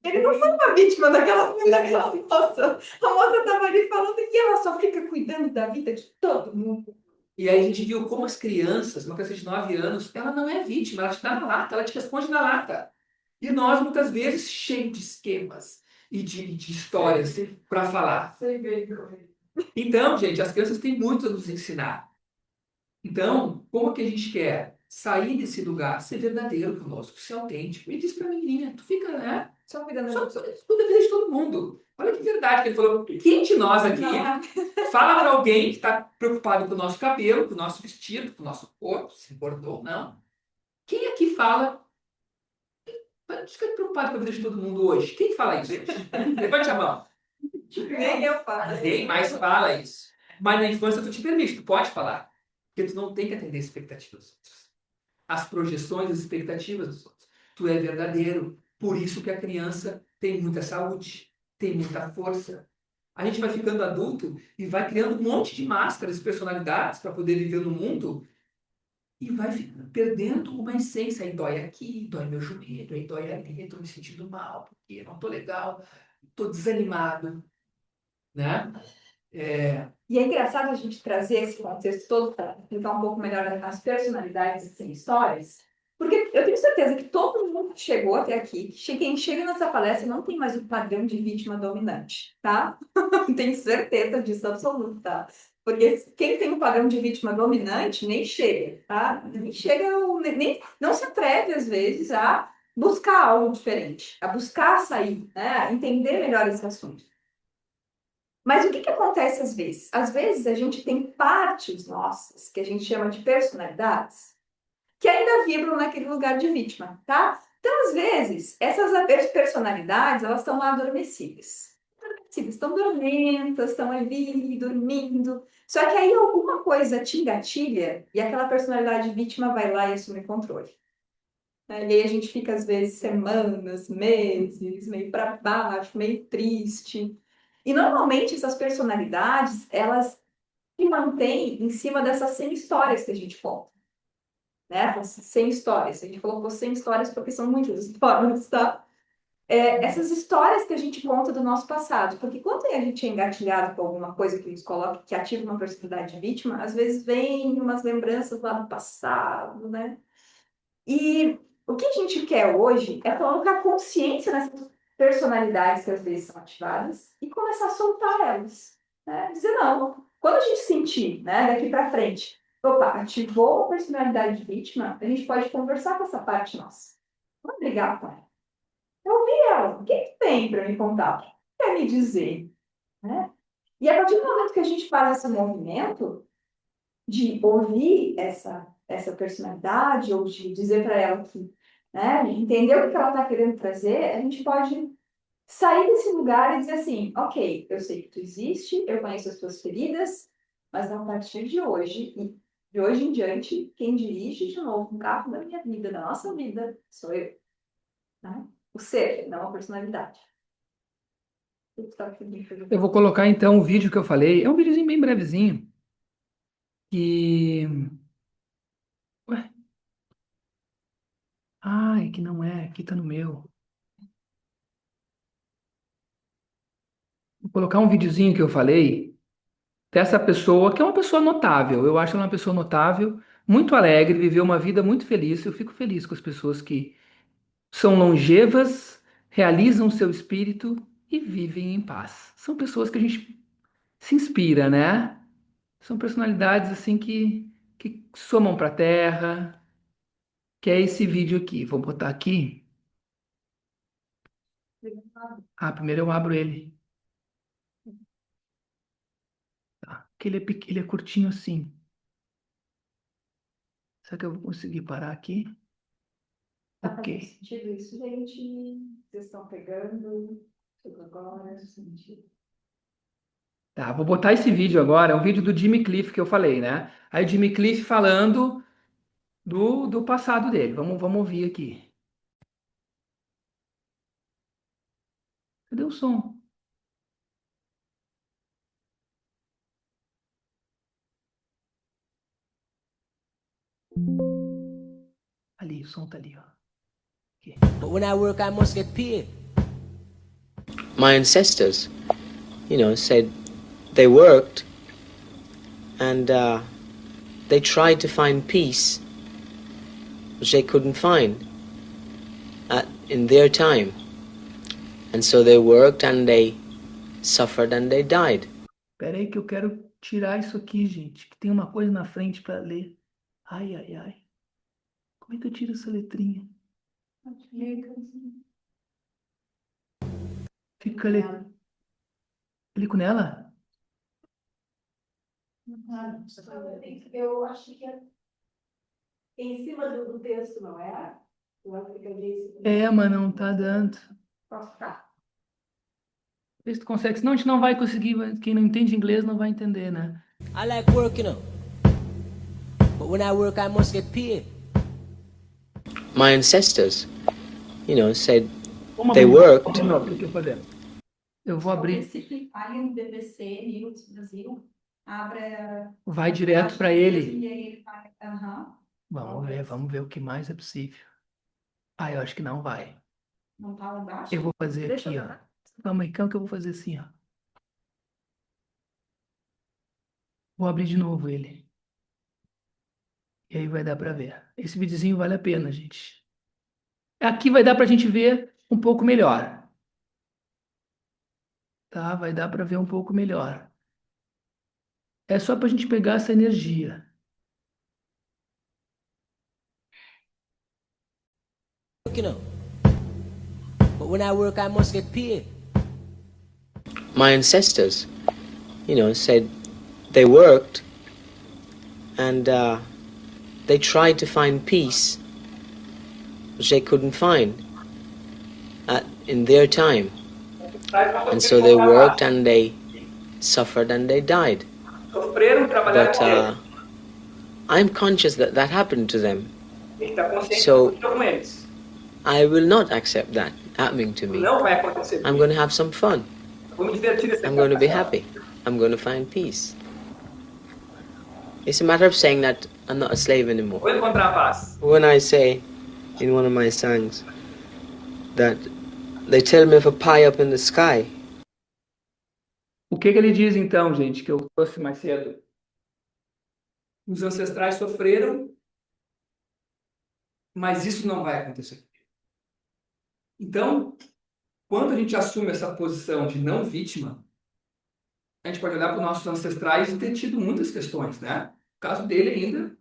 Ele não foi uma vítima daquela moça. A moça estava ali falando que ela só fica cuidando da vida de todo mundo. E aí a gente viu como as crianças, uma criança de 9 anos, ela não é vítima, ela te dá na lata, ela te responde na lata. E nós, muitas vezes, cheios de esquemas e de histórias para falar. Então, gente, as crianças têm muito a nos ensinar. Então, como que a gente quer sair desse lugar, ser verdadeiro conosco, ser autêntico? E diz para a menininha, tu fica, né? Só cuidando Só da vida. cuida da vida de todo mundo. Olha que verdade que ele falou. Quem de nós aqui fala para alguém que está preocupado com o nosso cabelo, com o nosso vestido, com o nosso corpo, se bordou ou não? Quem aqui fala, fica preocupado com a vida de todo mundo hoje? Quem fala isso hoje? Levante a mão. Nem eu falo. Ninguém mais fala isso. Mas na infância tu te permite, tu pode falar. Porque tu não tem que atender as expectativas dos outros. As projeções, as expectativas dos outros. Tu é verdadeiro. Por isso que a criança tem muita saúde, tem muita força. A gente vai ficando adulto e vai criando um monte de máscaras, personalidades para poder viver no mundo e vai perdendo uma essência. Aí dói aqui, dói meu joelho, aí dói ali, estou me sentindo mal, porque não estou legal, estou desanimado, né? E é engraçado a gente trazer esse contexto todo para explicar um pouco melhor as personalidades e histórias, porque eu tenho certeza que todo mundo que chegou até aqui, quem chega nessa palestra não tem mais o padrão de vítima dominante, tá? Tenho certeza disso absoluta, tá? Porque quem tem o padrão de vítima dominante nem chega, tá? Nem chega, não se atreve às vezes a buscar algo diferente, a buscar sair, né? A entender melhor esse assunto. Mas o que acontece às vezes? Às vezes a gente tem partes nossas, que a gente chama de personalidades, que ainda vibram naquele lugar de vítima, tá? Então, às vezes, essas personalidades, elas estão lá adormecidas. Adormecidas, estão dormentas, estão ali, dormindo. Só que aí alguma coisa te engatilha e aquela personalidade vítima vai lá e assume o controle. E aí a gente fica, às vezes, semanas, meses, meio para baixo, meio triste. E normalmente essas personalidades, elas se mantêm em cima dessas 100 histórias que a gente conta, né? 100 histórias. A gente colocou 100 histórias porque são muitas histórias, tá? Essas histórias que a gente conta do nosso passado. Porque quando a gente é engatilhado com alguma coisa que nos coloca, que ativa uma personalidade de vítima, às vezes vem umas lembranças lá do passado, né? E o que a gente quer hoje é colocar consciência nessas personalidades que às vezes são ativadas e começar a soltar elas, né? Dizer não. Quando a gente sentir, né, daqui para frente, opa, ativou a personalidade de vítima, a gente pode conversar com essa parte nossa. Não brigar com ela. Eu ouvi ela. O que que tem para me contar? O que quer me dizer? Né? E a partir do momento que a gente faz esse movimento de ouvir essa personalidade ou de dizer para ela que, né, entender o que ela está querendo trazer, a gente pode sair desse lugar e dizer assim, ok, eu sei que tu existe, eu conheço as tuas feridas, mas a partir de hoje, e de hoje em diante, quem dirige de novo um carro da minha vida, da nossa vida, sou eu. Né? O ser, não a personalidade. Eu vou colocar então o vídeo que eu falei. É um videozinho bem brevezinho. E. Ué? Ai, que não é. Aqui tá no meu. Vou colocar um videozinho que eu falei dessa pessoa, que é uma pessoa notável. Eu acho ela uma pessoa notável, muito alegre, viveu uma vida muito feliz. Eu fico feliz com as pessoas que são longevas, realizam o seu espírito e vivem em paz. São pessoas que a gente se inspira, né? São personalidades assim que somam para a Terra, que é esse vídeo aqui. Vou botar aqui. Ah, primeiro eu abro ele. Tá. Que ele é curtinho assim. Será que eu vou conseguir parar aqui? Tá fazendo Ok. sentido isso, gente? Vocês estão pegando? Chegou agora? Sentido. Tá, vou botar esse vídeo agora. É um vídeo do Jimmy Cliff que eu falei, né? Aí o Jimmy Cliff falando do passado dele. Vamos ouvir aqui. Cadê o som? Ali, o som tá ali, ó. Aqui. But when I work, I must get paid. My ancestors, said they worked and they tried to find peace, which they couldn't find in their time. And so they worked and they suffered and they died. Pera aí que eu quero tirar isso aqui, gente. Que tem uma coisa na frente para ler. Ai, ai, ai. Como é que eu tiro essa letrinha? Fica ali. Clico nela? Eu acho que é em cima do texto, não é? É, mas não tá dando. Posso ficar? Vê se tu consegue. Senão a gente não vai conseguir. Quem não entende inglês não vai entender, né? I like work, But when I work, I must get paid. My ancestors, said Uma they vez. worked. Não, o que eu tô fazendo? Eu vou abrir. Se clicar no BBC News Brasil, abra. Vai direto para ele. E aí ele vai. Aham. Vamos ver o que mais é possível. Ah, eu acho que não vai. Não tá lá embaixo? Eu vou fazer Deixa aqui, eu ó. ver. Calma aí, calma que eu vou fazer assim, ó. Vou abrir de novo ele. E aí vai dar para ver. Esse videozinho vale a pena, gente. Aqui vai dar pra gente ver um pouco melhor. Tá? Vai dar para ver um pouco melhor. É só pra gente pegar essa energia. But when I work, I must get paid. My ancestors, said they worked and they tried to find peace, which they couldn't find in their time. And so they worked and they suffered and they died. But I'm conscious that that happened to them. So I will not accept that happening to me. I'm going to have some fun. Vou me divertir nessa I'm going to be casa. happy. I'm going to find peace. It's a matter of saying that I'm not a slave anymore. Vou encontrar a paz. When I say in one of my songs that they tell me of a pie up in the sky, O que ele diz então, gente, que eu trouxe mais cedo? Os ancestrais sofreram, mas isso não vai acontecer. Então, quando a gente assume essa posição de não vítima, a gente pode olhar para os nossos ancestrais e ter tido muitas questões, né? O caso dele ainda,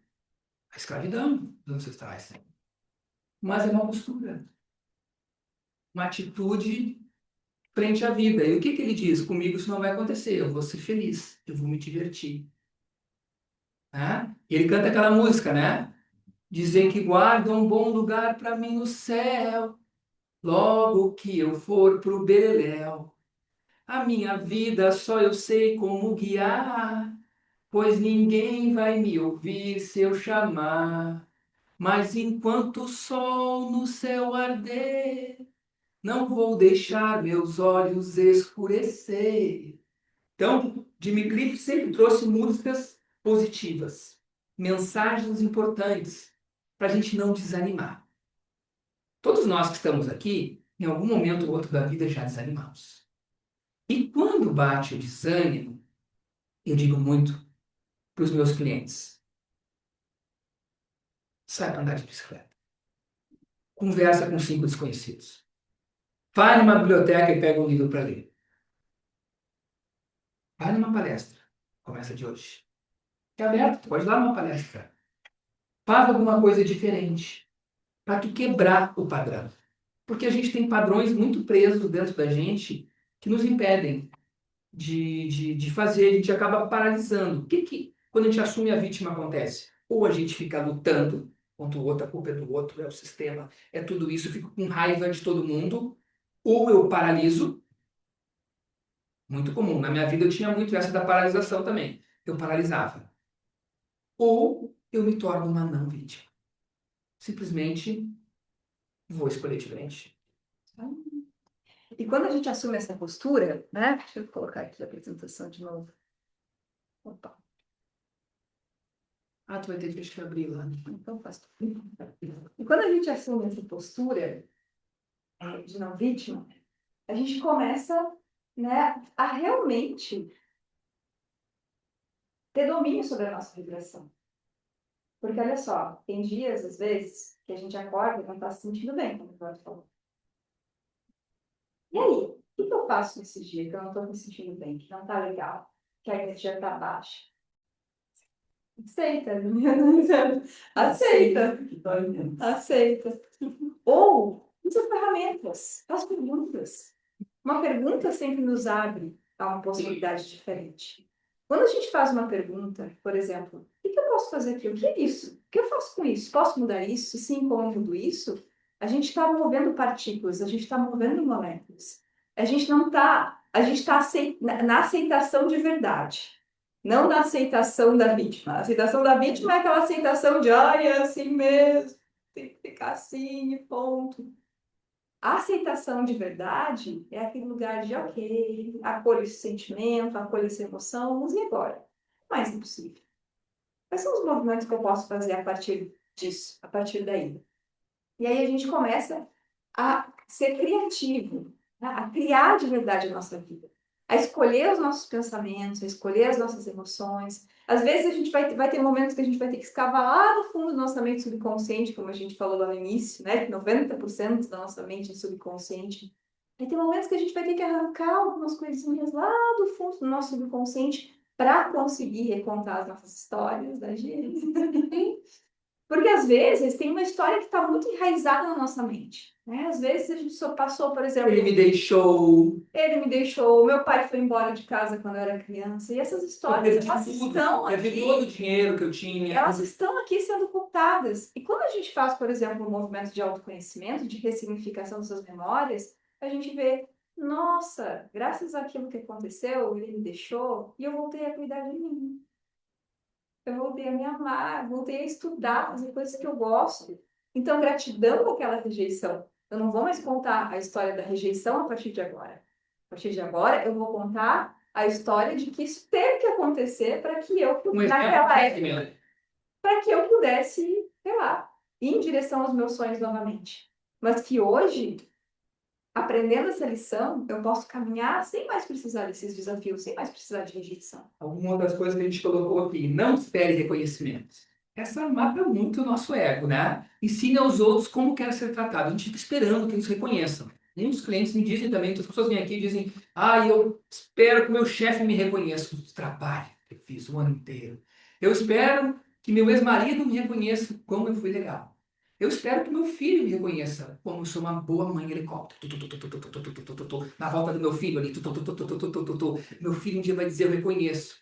a escravidão dos ancestrais. Mas é uma postura, uma atitude frente à vida. E o que ele diz? Comigo isso não vai acontecer, eu vou ser feliz, eu vou me divertir. Né? E ele canta aquela música, né? Dizem que guarda um bom lugar para mim no céu, logo que eu for pro beleléu. A minha vida só eu sei como guiar, pois ninguém vai me ouvir se eu chamar. Mas enquanto o sol no céu arder, não vou deixar meus olhos escurecer. Então, Jimmy Cliff sempre trouxe músicas positivas, mensagens importantes, para a gente não desanimar. Todos nós que estamos aqui, em algum momento ou outro da vida, já desanimamos. E quando bate o desânimo, eu digo muito para os meus clientes: sai para andar de bicicleta. Conversa com 5 desconhecidos. Vai numa biblioteca e pega um livro para ler. Vai numa palestra. Começa de hoje. É aberto, pode ir lá numa palestra. Faz alguma coisa diferente para tu quebrar o padrão. Porque a gente tem padrões muito presos dentro da gente que nos impedem de fazer, a gente acaba paralisando. O que quando a gente assume a vítima acontece? Ou a gente fica lutando contra o outro, a culpa é do outro, é o sistema, é tudo isso, eu fico com raiva de todo mundo, ou eu paraliso, muito comum, na minha vida eu tinha muito essa da paralisação também, eu paralisava. Ou eu me torno uma não vítima. Simplesmente vou escolher diferente. E quando a gente assume essa postura, né? Deixa eu colocar aqui a apresentação de novo. Opa. Ah, tu vai ter que abrir lá. Então faz tudo. E quando a gente assume essa postura de não vítima, a gente começa, né, a realmente ter domínio sobre a nossa vibração. Porque olha só, tem dias, às vezes, que a gente acorda e não está se sentindo bem, como o Eduardo falou. E aí, o que eu faço nesse dia que eu não estou me sentindo bem, que não está legal, que a energia está baixa? Aceita, aceita, aceita. Ou usa ferramentas, faz perguntas. Uma pergunta sempre nos abre a uma possibilidade diferente. Quando a gente faz uma pergunta, por exemplo, o que eu posso fazer aqui? O que é isso? O que eu faço com isso? Posso mudar isso? Sim, como eu mudo isso? A gente está movendo partículas, a gente está movendo moléculas. A gente não está, a gente está na aceitação de verdade. Não na aceitação da vítima. A aceitação da vítima é aquela aceitação de, ai, é assim mesmo, tem que ficar assim, e ponto. A aceitação de verdade é aquele lugar de, ok, acolho esse sentimento, acolho essa emoção, use agora. Mais impossível. Quais são os movimentos que eu posso fazer a partir disso, a partir daí? E aí a gente começa a ser criativo, né? A criar de verdade a nossa vida. A escolher os nossos pensamentos, a escolher as nossas emoções. Às vezes a gente vai ter momentos que a gente vai ter que escavar lá no fundo do nossa mente subconsciente, como a gente falou lá no início, né? Que 90% da nossa mente é subconsciente. Vai ter momentos que a gente vai ter que arrancar algumas coisinhas lá do fundo do nosso subconsciente para conseguir recontar as nossas histórias da gente. Porque, às vezes, tem uma história que está muito enraizada na nossa mente. Né? Às vezes, a gente só passou, por exemplo... Ele me deixou, meu pai foi embora de casa quando eu era criança. E essas histórias, elas estão aqui. perdi todo o dinheiro que eu tinha. Elas estão aqui sendo contadas. E quando a gente faz, por exemplo, um movimento de autoconhecimento, de ressignificação das suas memórias, a gente vê, nossa, graças àquilo que aconteceu, ele me deixou e eu voltei a cuidar de mim. Eu voltei a me amar, voltei a estudar, fazer coisas que eu gosto. Então, gratidão daquela rejeição. Eu não vou mais contar a história da rejeição a partir de agora. A partir de agora, eu vou contar a história de que isso teve que acontecer para que eu, naquela época, para que eu pudesse, sei lá, ir em direção aos meus sonhos novamente. Mas que hoje, aprendendo essa lição, eu posso caminhar sem mais precisar desses desafios, sem mais precisar de rejeição. Alguma das coisas que a gente colocou aqui, não espere reconhecimento. Essa mata muito o nosso ego, né? Ensine aos outros como quer ser tratado. A gente fica esperando que eles reconheçam. Muitos clientes me dizem também, as pessoas vêm aqui e dizem, eu espero que o meu chefe me reconheça o trabalho que eu fiz o ano inteiro. Eu espero que meu ex-marido me reconheça como eu fui legal. Eu espero que meu filho me reconheça como eu sou uma boa mãe helicóptero. Na volta do meu filho ali. Meu filho um dia vai dizer, eu reconheço.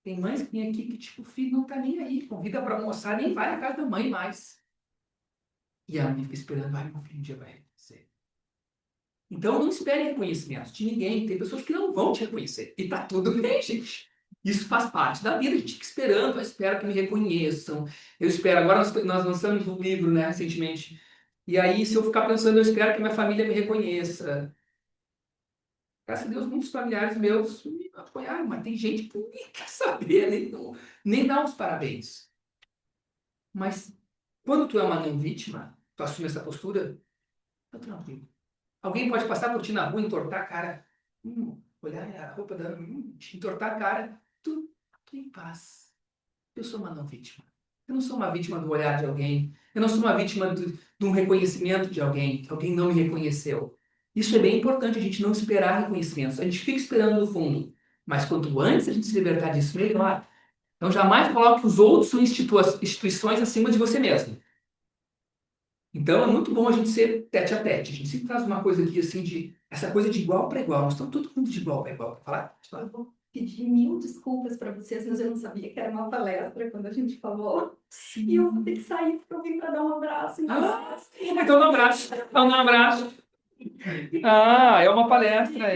Tem mães que vêm aqui que, tipo, o filho não tá nem aí. Convida para almoçar, nem vai na casa da mãe mais. E a mãe fica esperando, meu filho um dia vai reconhecer. Então, não espere reconhecimento de ninguém. Tem pessoas que não vão te reconhecer. E tá tudo bem, gente. Isso faz parte da vida. A gente fica esperando, eu espero que me reconheçam. Eu espero. Agora nós lançamos um livro, né, recentemente. E aí, se eu ficar pensando, eu espero que minha família me reconheça. Graças a Deus, muitos familiares meus me apoiaram, mas tem gente que nem quer saber, nem dá os parabéns. Mas quando tu é uma não vítima, tu assume essa postura, tá tranquilo. Alguém pode passar por ti na rua, entortar a cara, olhar a roupa da... entortar a cara, tu em paz. Eu sou uma não vítima. Eu não sou uma vítima do olhar de alguém. Eu não sou uma vítima de um reconhecimento de alguém, que alguém não me reconheceu. Isso é bem importante, a gente não esperar reconhecimentos. A gente fica esperando no fundo. Mas quanto antes a gente se libertar disso, melhor. Então jamais coloque os outros ou instituições acima de você mesmo. Então é muito bom a gente ser tete a tete. A gente sempre traz uma coisa aqui assim essa coisa de igual para igual. Nós estamos todo mundo de igual para igual. Falar? Eu vou pedir mil desculpas para vocês, mas eu não sabia que era uma palestra quando a gente falou. Sim. E eu vou ter que sair porque eu vim para dar um abraço. Então um abraço. Então um abraço. É uma palestra.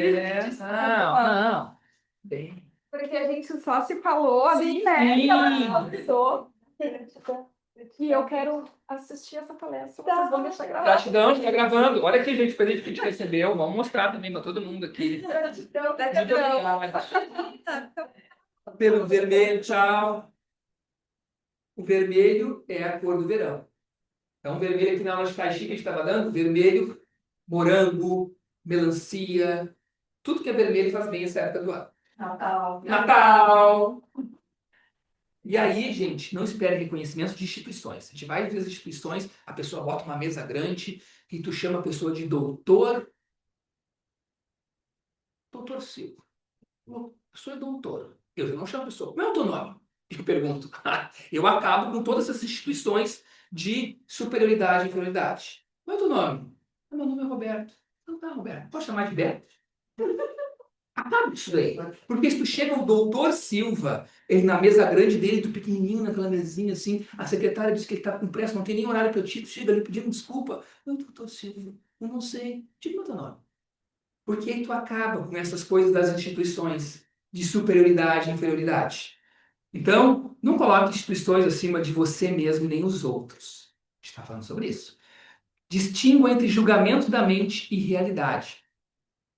Não. Bem. Porque a gente só se falou ali, né? Sim. E ela avisou. E eu quero assistir essa palestra. Vocês vão deixar gravado. Gratidão, está gravando. Olha aqui, gente, o presente que a gente recebeu. Vamos mostrar também para todo mundo aqui. Gratidão. Pelo vermelho, tchau. O vermelho é a cor do verão. Então, o vermelho aqui na aula de caixinha que a gente estava dando, vermelho, morango, melancia, tudo que é vermelho faz bem essa época do ano. Natal! E aí, gente, não espere reconhecimento de instituições. A gente vai ver as instituições, a pessoa bota uma mesa grande e tu chama a pessoa de doutor. Doutor Silva. A pessoa é doutor. Eu não chamo a pessoa. Como é o teu nome? Eu pergunto. Eu acabo com todas essas instituições de superioridade e inferioridade. Qual é o teu nome? Meu nome é Roberto. Não tá, Roberto. Pode chamar de Beto? Acaba isso daí. Porque se tu chega o doutor Silva, ele na mesa grande dele, tu pequenininho naquela mesinha assim, a secretária diz que ele tá com pressa, não tem nem horário para ti, tu chega ali pedindo desculpa. Doutor Silva, eu não sei. Diga o teu nome. Porque aí tu acaba com essas coisas das instituições de superioridade e inferioridade. Então, não coloque instituições acima de você mesmo nem os outros. A gente está falando sobre isso. Distingua entre julgamento da mente e realidade.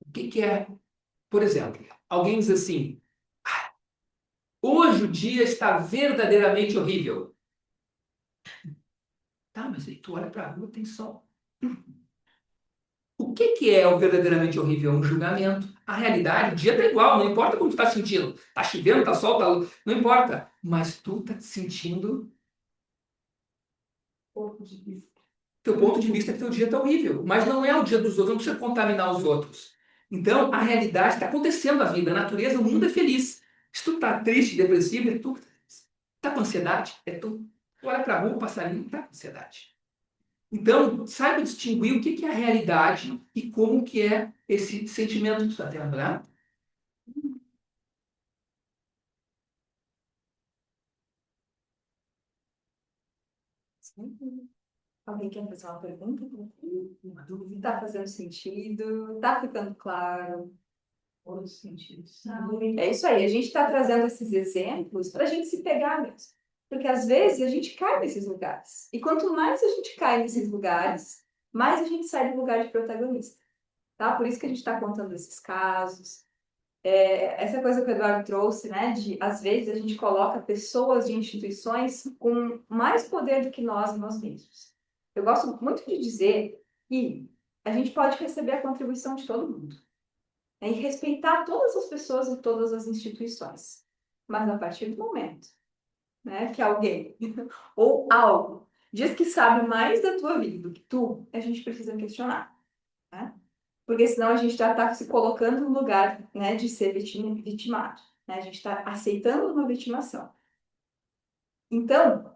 O que é, por exemplo, alguém diz assim, hoje o dia está verdadeiramente horrível. Tá, mas aí tu olha para a rua, tem sol. O que é o verdadeiramente horrível? É um julgamento. A realidade, o dia está igual, não importa como tu está sentindo. Está chovendo, está sol, não importa. Mas tu está te sentindo... Ponto de vista. Teu ponto de vista é que teu dia está horrível. Mas não é o dia dos outros, não precisa contaminar os outros. Então, a realidade está acontecendo a vida. A natureza, o mundo é feliz. Se tu está triste, depressivo, é tu. Está com ansiedade, é tu. Tu olha para a rua, o passarinho está com ansiedade. Então, saiba distinguir o que é a realidade e como que é esse sentimento que tu está tendo, né? Alguém quer fazer uma pergunta? Uma dúvida? Está fazendo sentido? Está ficando claro? Todos os sentidos. É isso aí, a gente está trazendo esses exemplos para a gente se pegar mesmo. Porque às vezes a gente cai nesses lugares. E quanto mais a gente cai nesses lugares, mais a gente sai do lugar de protagonista. tá? Por isso que a gente está contando esses casos. Essa coisa que o Eduardo trouxe, né, de às vezes a gente coloca pessoas de instituições com mais poder do que nós mesmos. Eu gosto muito de dizer que a gente pode receber a contribuição de todo mundo, né, e respeitar todas as pessoas e todas as instituições. Mas a partir do momento, né, que alguém ou algo diz que sabe mais da tua vida do que tu, a gente precisa questionar, né? Porque senão a gente já está se colocando no lugar, né, de ser vitimado, né? A gente está aceitando uma vitimação. Então,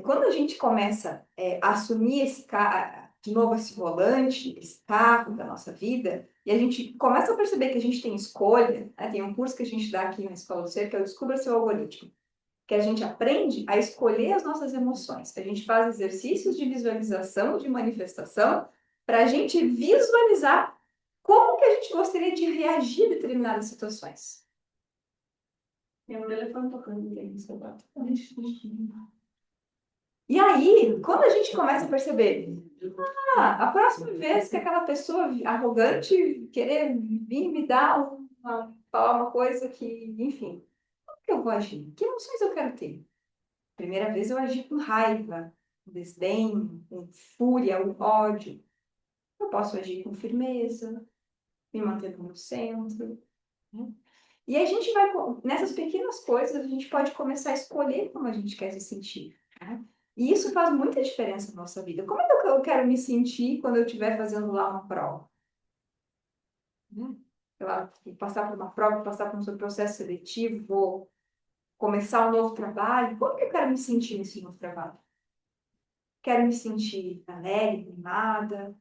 quando a gente começa a assumir de novo esse volante, esse carro da nossa vida, e a gente começa a perceber que a gente tem escolha, né? Tem um curso que a gente dá aqui na Escola do Ser, que é o Descubra Seu Algoritmo, que a gente aprende a escolher as nossas emoções. A gente faz exercícios de visualização, de manifestação, para a gente visualizar como que a gente gostaria de reagir a determinadas situações. Meu telefone tocando aqui no celular. E aí, quando a gente começa a perceber, a próxima vez que aquela pessoa arrogante querer vir me dar falar uma coisa que, enfim, como que eu vou agir? Que emoções eu quero ter? Primeira vez eu agi com raiva, com desdém, com fúria, com ódio. Eu posso agir com firmeza, me mantendo no centro, né? E a gente vai, nessas pequenas coisas, a gente pode começar a escolher como a gente quer se sentir, né? E isso faz muita diferença na nossa vida. Como é que eu quero me sentir quando eu estiver fazendo lá uma prova? Né? Sei lá, vou passar por uma prova, vou passar por um processo seletivo, vou começar um novo trabalho. Como que eu quero me sentir nesse novo trabalho? Quero me sentir alegre, animada.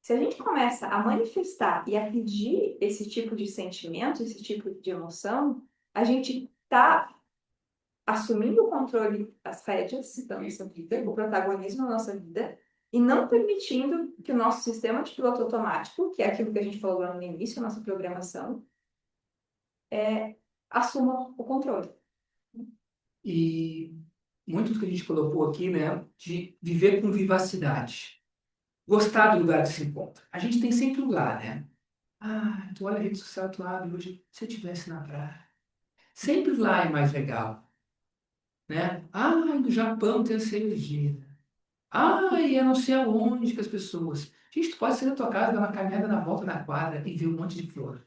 Se a gente começa a manifestar e a pedir esse tipo de sentimento, esse tipo de emoção, a gente está assumindo o controle das rédeas da nossa vida, o protagonismo da nossa vida, e não permitindo que o nosso sistema de piloto automático, que é aquilo que a gente falou lá no início, a nossa programação, assuma o controle. E muito do que a gente colocou aqui, né, de viver com vivacidade. Gostar do lugar que se encontra. A gente tem sempre lugar, né? Ah, tu olha a rede social, tu abre hoje, se eu estivesse na praia. Sempre lá é mais legal, né? Ah, no Japão tem a cervejeira. Ah, e eu não sei aonde que as pessoas... Gente, tu pode sair da tua casa, dar uma caminhada na volta da quadra e ver um monte de flor.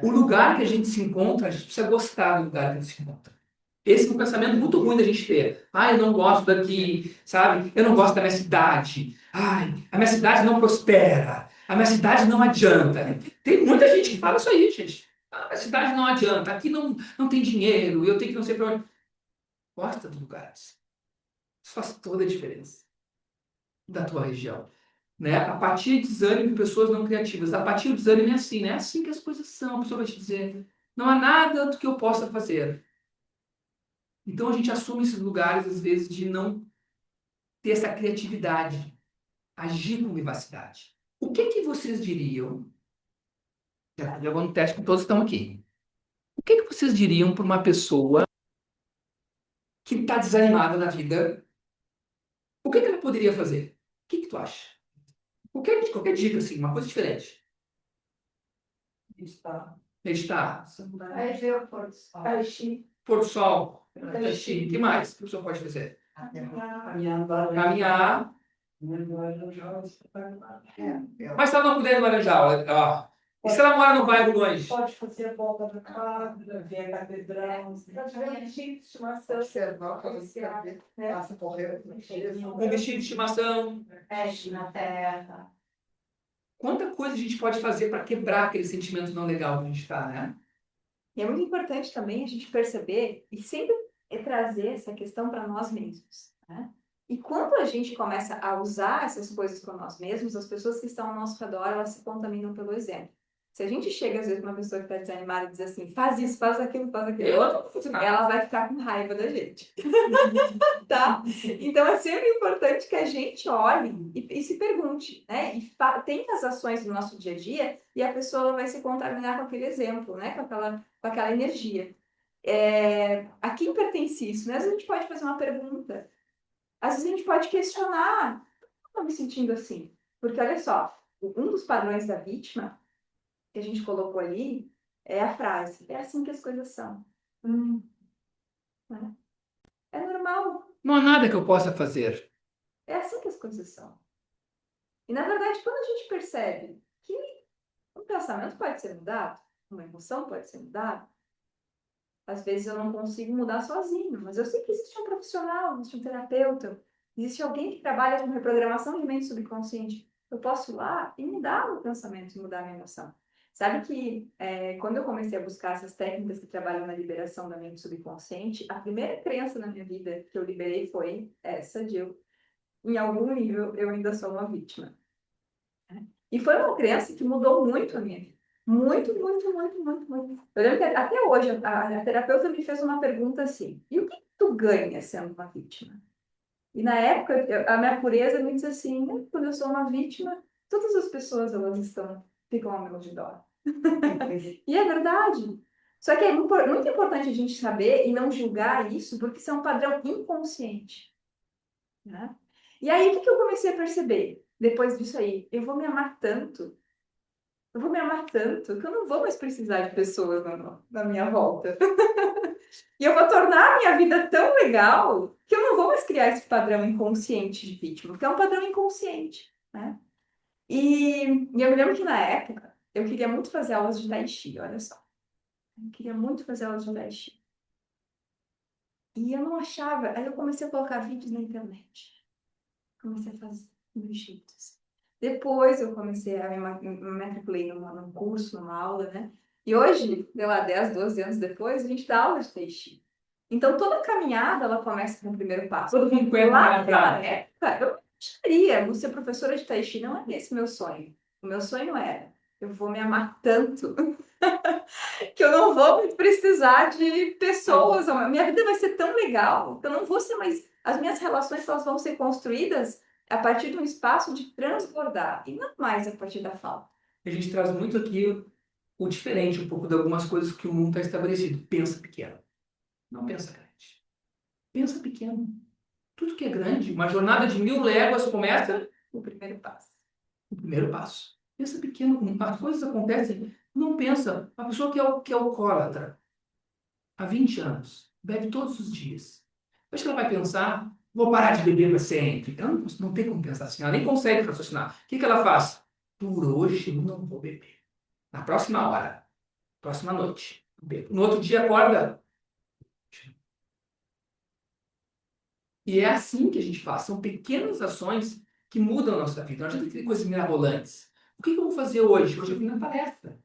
O lugar que a gente se encontra, a gente precisa gostar do lugar que a gente se encontra. Esse é um pensamento muito ruim da gente ter. Ah, eu não gosto daqui, sabe? Eu não gosto da minha cidade. Ai, a minha cidade não prospera. A minha cidade não adianta. Tem muita gente que fala isso aí, gente. Ah, a minha cidade não adianta. Aqui não tem dinheiro. Eu tenho que não sei para onde. Gosta dos lugares. Isso faz toda a diferença da tua região. Né? Apatia e desânimo de pessoas não criativas. Apatia e desânimo é assim, né? É assim que as coisas são. A pessoa vai te dizer, não há nada do que eu possa fazer. Então a gente assume esses lugares, às vezes, de não ter essa criatividade, agir com vivacidade. O que que vocês diriam? Já vou no teste com todos que estão aqui. O que que vocês diriam para uma pessoa que está desanimada na vida? O que que ela poderia fazer? O que que tu acha? Qualquer dica, assim, uma coisa diferente. Meditar. Aí vê o pôr do sol. Pôr do sol. Tai chi. O que mais que a pessoa pode fazer? Caminhar. Mas se ela não puder ir no Laranjal, ó. E se ela mora num bairro longe? Pode fazer a volta da quadra, ver a catedral. Pode ver um bichinho de estimação. Observar como se passa correndo. Um bichinho de estimação. Mexe na terra. Quanta coisa a gente pode fazer para quebrar aquele sentimento não legal que a gente está, né? E é muito importante também a gente perceber e sempre trazer essa questão para nós mesmos, né? E quando a gente começa a usar essas coisas com nós mesmos, as pessoas que estão ao nosso redor, elas se contaminam pelo exemplo. Se a gente chega, às vezes, com uma pessoa que está desanimada e diz assim, faz isso, faz aquilo, ela vai ficar com raiva da gente. Tá? Então, é sempre importante que a gente olhe e se pergunte, né? E tenha as ações do nosso dia a dia e a pessoa vai se contaminar com aquele exemplo, né? Com aquela energia. A quem pertence isso? Né? Às vezes a gente pode fazer uma pergunta. Às vezes a gente pode questionar. Por que eu estou me sentindo assim? Porque, olha só, um dos padrões da vítima que a gente colocou ali é a frase: é assim que as coisas são. Né? É normal, Não há nada que eu possa fazer. é assim que as coisas são. E, na verdade, quando a gente percebe que um pensamento pode ser mudado, uma emoção pode ser mudada, às vezes eu não consigo mudar sozinho, mas eu sei que existe um profissional, existe um terapeuta, existe alguém que trabalha com reprogramação de mente subconsciente. Eu posso ir lá e mudar o meu pensamento, e mudar a minha emoção. Sabe que quando eu comecei a buscar essas técnicas que trabalham na liberação da mente subconsciente, a primeira crença na minha vida que eu liberei foi essa de eu, em algum nível, eu ainda sou uma vítima. E foi uma crença que mudou muito a minha vida. Muito, muito, muito, muito, muito. Eu lembro que até hoje a terapeuta me fez uma pergunta assim: e o que tu ganha sendo uma vítima? E na época, a minha pureza me disse assim: "Né, quando eu sou uma vítima, todas as pessoas ficam ao meu redor." E é verdade. Só que é muito importante a gente saber e não julgar isso, porque isso é um padrão inconsciente. Né? E aí, o que eu comecei a perceber? Depois disso aí, eu vou me amar tanto, que eu não vou mais precisar de pessoas na minha volta. E eu vou tornar a minha vida tão legal que eu não vou mais criar esse padrão inconsciente de vítima, porque é um padrão inconsciente, né? E eu me lembro que na época eu queria muito fazer aulas de Tai Chi, olha só. Eu queria muito fazer aulas de Tai Chi. E eu não achava, aí eu comecei a colocar vídeos na internet. Comecei a fazer dos jeitos. Depois eu comecei a me matriculei num curso, numa aula, né? E hoje, sei lá, 10, 12 anos depois, a gente dá aula de Tai Chi. Então, toda caminhada, ela começa com o primeiro passo. Todo mundo conhece Lá a naquela frase. época, eu gostaria, vou ser professora de Tai Chi, não é esse meu sonho. O meu sonho era, eu vou me amar tanto que eu não vou mais precisar de pessoas. A minha vida vai ser tão legal que eu não vou ser mais... As minhas relações, elas vão ser construídas a partir de um espaço de transbordar e não mais a partir da falta. A gente traz muito aqui o diferente um pouco de algumas coisas que o mundo está estabelecido. Pensa pequeno. Não pensa grande. Pensa pequeno. Tudo que é grande, uma jornada de 1000 léguas começa O primeiro passo. no primeiro passo. Pensa pequeno. As coisas acontecem. Não pensa. A pessoa que é alcoólatra há 20 anos, bebe todos os dias. Acho que ela vai pensar, vou parar de beber para sempre. Ela não tem como pensar assim. Ela nem consegue raciocinar. O que ela faz? Por hoje eu não vou beber. Na próxima hora. Próxima noite. Bebo. No outro dia acorda. E é assim que a gente faz. São pequenas ações que mudam a nossa vida. Não adianta ter coisas mirabolantes. O que eu vou fazer hoje? Hoje eu vim na palestra.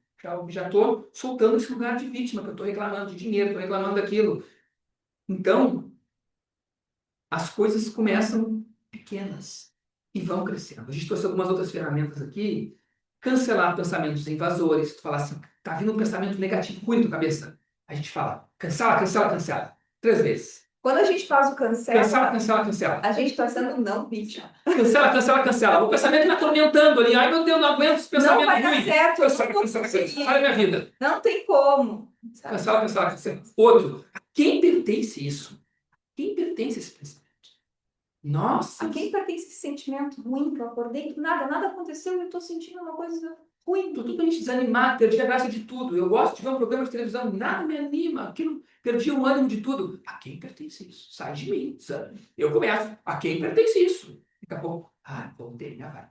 Já estou soltando esse lugar de vítima, que eu estou reclamando de dinheiro, estou reclamando daquilo. Então, as coisas começam pequenas e vão crescendo. A gente trouxe algumas outras ferramentas aqui. Cancelar pensamentos invasores. Tu fala assim, tá vindo um pensamento negativo ruim na tua cabeça. A gente fala, cancela, cancela, cancela. 3 vezes. Quando a gente faz o Cancela, cancela, cancela, cancela. a gente está sendo não vítima. Cancela, cancela, cancela. O pensamento me atormentando ali. Ai, meu Deus, não aguento esse Não pensamento vai dar ruim. certo, eu Cancela, não vou cancela, conseguir. cancela. Olha a minha vida. Não tem como. Sabe? Cancela, cancela, cancela. Outro. A quem pertence isso? A quem pertence esse pensamento? Nossa. A quem pertence esse sentimento ruim que eu acordei, que nada aconteceu e eu estou sentindo uma coisa ruim. Tô totalmente desanimado, perdi a graça de tudo. Eu gosto de ver um programa de televisão, nada me anima. Aquilo, perdi o ânimo de tudo. A quem pertence isso? Sai de mim, sabe? Eu começo. A quem pertence isso? Daqui a pouco, voltei, minha vai.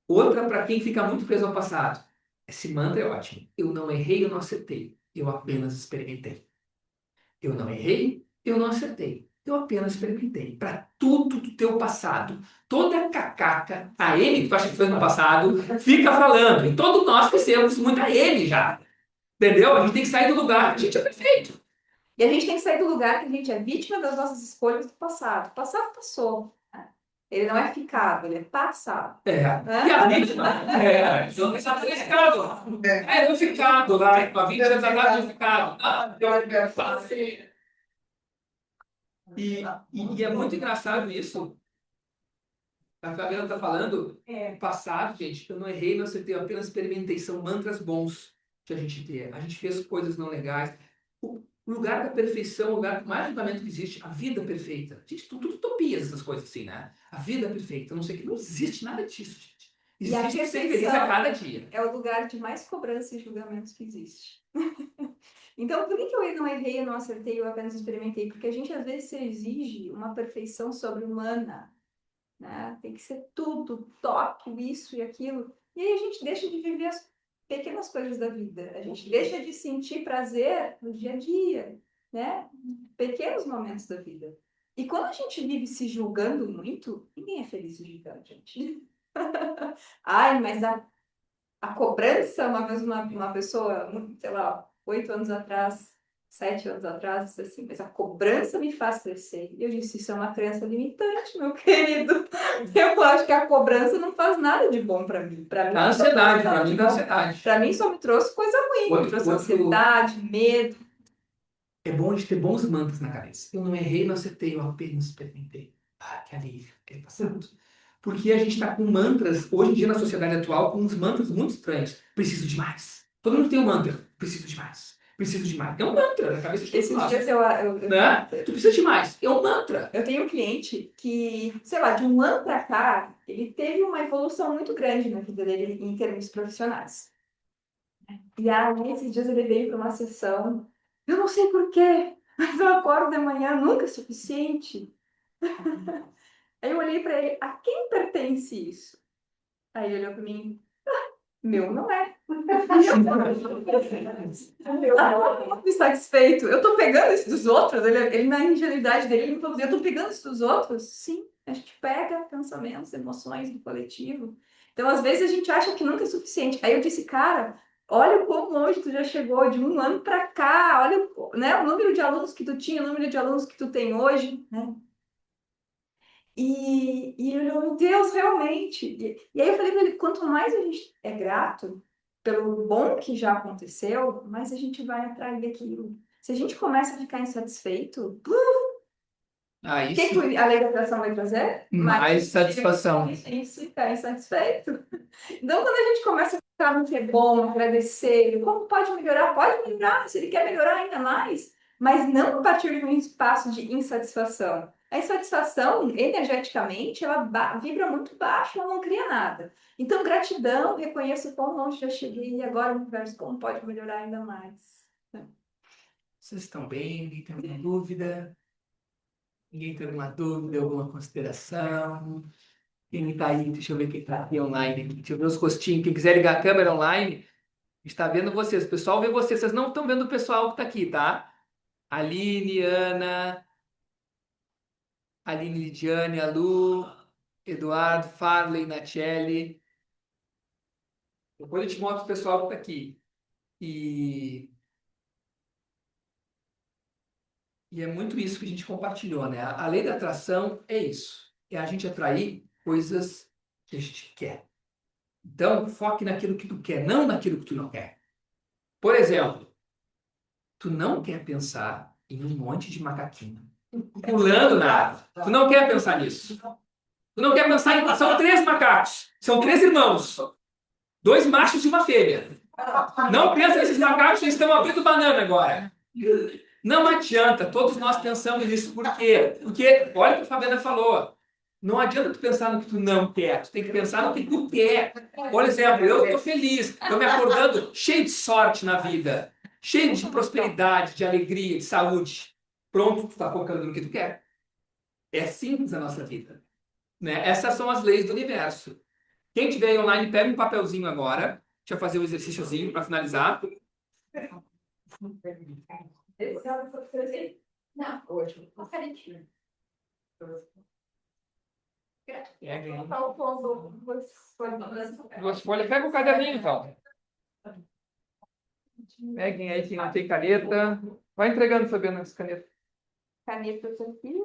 Outra para quem fica muito preso ao passado. Esse mantra é ótimo. Eu não errei, eu não acertei. Eu apenas experimentei. Eu não errei, eu não acertei. Eu apenas experimentei. Para tudo do teu passado. Toda cacaca, a ele que tu acha que fez no passado, fica falando. E todos nós fizemos muito a ele já. Entendeu? A gente tem que sair do lugar. A gente é perfeito. E a gente tem que sair do lugar que a gente é vítima das nossas escolhas do passado. O passado passou. Né? Ele não é ficado, ele é passado. E a vítima? Não está ficado. É, não ficado lá. A vítima já está ficado. E é muito engraçado isso. A Fabiana está falando, passado, gente, eu não errei, não acertei, eu apenas experimentei. São mantras bons que a gente tem. A gente fez coisas não legais. O lugar da perfeição, o lugar mais julgamento que existe, a vida perfeita. Gente, tudo utopias, essas coisas assim, né? A vida perfeita, não sei o que, não existe nada disso, gente. E a Existe ser feliz a perfeição cada dia. é o lugar de mais cobrança e julgamentos que existe. Então, por que que eu não errei, eu não acertei, eu apenas experimentei? Porque a gente, às vezes, se exige uma perfeição sobre-humana, né? Tem que ser tudo, toque, isso e aquilo. E aí a gente deixa de viver as pequenas coisas da vida. A gente deixa de sentir prazer no dia a dia, né? Pequenos momentos da vida. E quando a gente vive se julgando muito, ninguém é feliz se julgando, gente. Ai, mas a cobrança, uma vez uma pessoa, sei lá, 8 anos atrás, 7 anos atrás, disse assim, mas a cobrança me faz crescer. E eu disse, isso é uma crença limitante, meu querido. Eu acho que a cobrança não faz nada de bom para mim. Para mim, Dá ansiedade, para mim dá ansiedade. para mim só me trouxe coisa ruim, me trouxe ansiedade, medo. É bom a gente ter bons mantras na cabeça. Eu não errei, não acertei, eu apenas experimentei. Ah, que alívio, aquele passado. Porque a gente está com mantras, hoje em dia na sociedade atual, com uns mantras muito estranhos. Preciso de mais. Todo mundo tem um mantra. Preciso de mais. Preciso de mais. É um mantra na cabeça de todos Esses nós. dias Né? Tu precisa de mais. É um mantra. eu tenho um cliente que, sei lá, de um ano para cá, ele teve uma evolução muito grande na vida dele em termos profissionais. E aí, esses dias ele veio para uma sessão. Eu não sei por quê, mas eu acordo de manhã, nunca é suficiente. Aí eu olhei para ele, a quem pertence isso? Aí ele olhou para mim, meu não é. Eu não estou satisfeito. Eu estou pegando isso dos outros. Ele na ingenuidade dele, ele me falou, eu estou pegando isso dos outros? Sim, a gente pega pensamentos, emoções do coletivo. Então, às vezes, a gente acha que nunca é suficiente. Aí eu disse, cara, olha como hoje tu já chegou de um ano para cá, olha, né, o número de alunos que tu tinha, o número de alunos que tu tem hoje, né? E ele olhou, meu Deus, realmente. E aí eu falei para ele, quanto mais a gente é grato pelo bom que já aconteceu, mais a gente vai atrair aquilo. Se a gente começa a ficar insatisfeito, Aí o que, que sim. a lei da atração vai trazer? Mais satisfação. Isso, ficar insatisfeito. Então, quando a gente começa a ficar no que é bom, agradecer, como pode melhorar? Pode melhorar, se ele quer melhorar ainda mais, mas não a partir de um espaço de insatisfação. A insatisfação, energeticamente, ela vibra muito baixo, ela não cria nada. Então, gratidão, reconheço quão longe já cheguei e agora o universo como pode melhorar ainda mais. Vocês estão bem? Ninguém tem alguma dúvida? Ninguém tem alguma dúvida, alguma consideração? Quem está aí? Deixa eu ver quem está aqui online. Deixa eu ver os rostinhos. Quem quiser ligar a câmera online, está vendo vocês. O pessoal vê vocês. Vocês não estão vendo o pessoal que está aqui, tá? Aline, Ana, Aline Lidiane, Alu, Eduardo, Farley, Nachelli. Depois eu te mostro o pessoal que está aqui. E é muito isso que a gente compartilhou, né? A lei da atração é isso. É a gente atrair coisas que a gente quer. Então, foque naquilo que tu quer, não naquilo que tu não quer. Por exemplo, tu não quer pensar em um monte de macaquinho pulando na árvore. Tu não quer pensar nisso. Tu não quer pensar em... São 3 macacos. São 3 irmãos. 2 machos e uma fêmea. Não pensa nesses macacos, eles estão abrindo banana agora. Não adianta, todos nós pensamos nisso. Por quê? Porque, olha o que a Fabiana falou. Não adianta tu pensar no que tu não quer, tu tem que pensar no que tu quer. Por exemplo, eu estou feliz, estou me acordando cheio de sorte na vida, cheio de prosperidade, de alegria, de saúde. Pronto, tu está focando no que tu quer. É simples a nossa vida, né? Essas são as leis do universo. Quem tiver aí online, pega um papelzinho agora. Deixa eu fazer um exercíciozinho para finalizar. Não, hoje. Uma canetinha. Duas folhas. Pega o caderninho, então. Peguem aí quem não tem caneta. Vai entregando, Fabiana, essa caneta. Caneta aqui.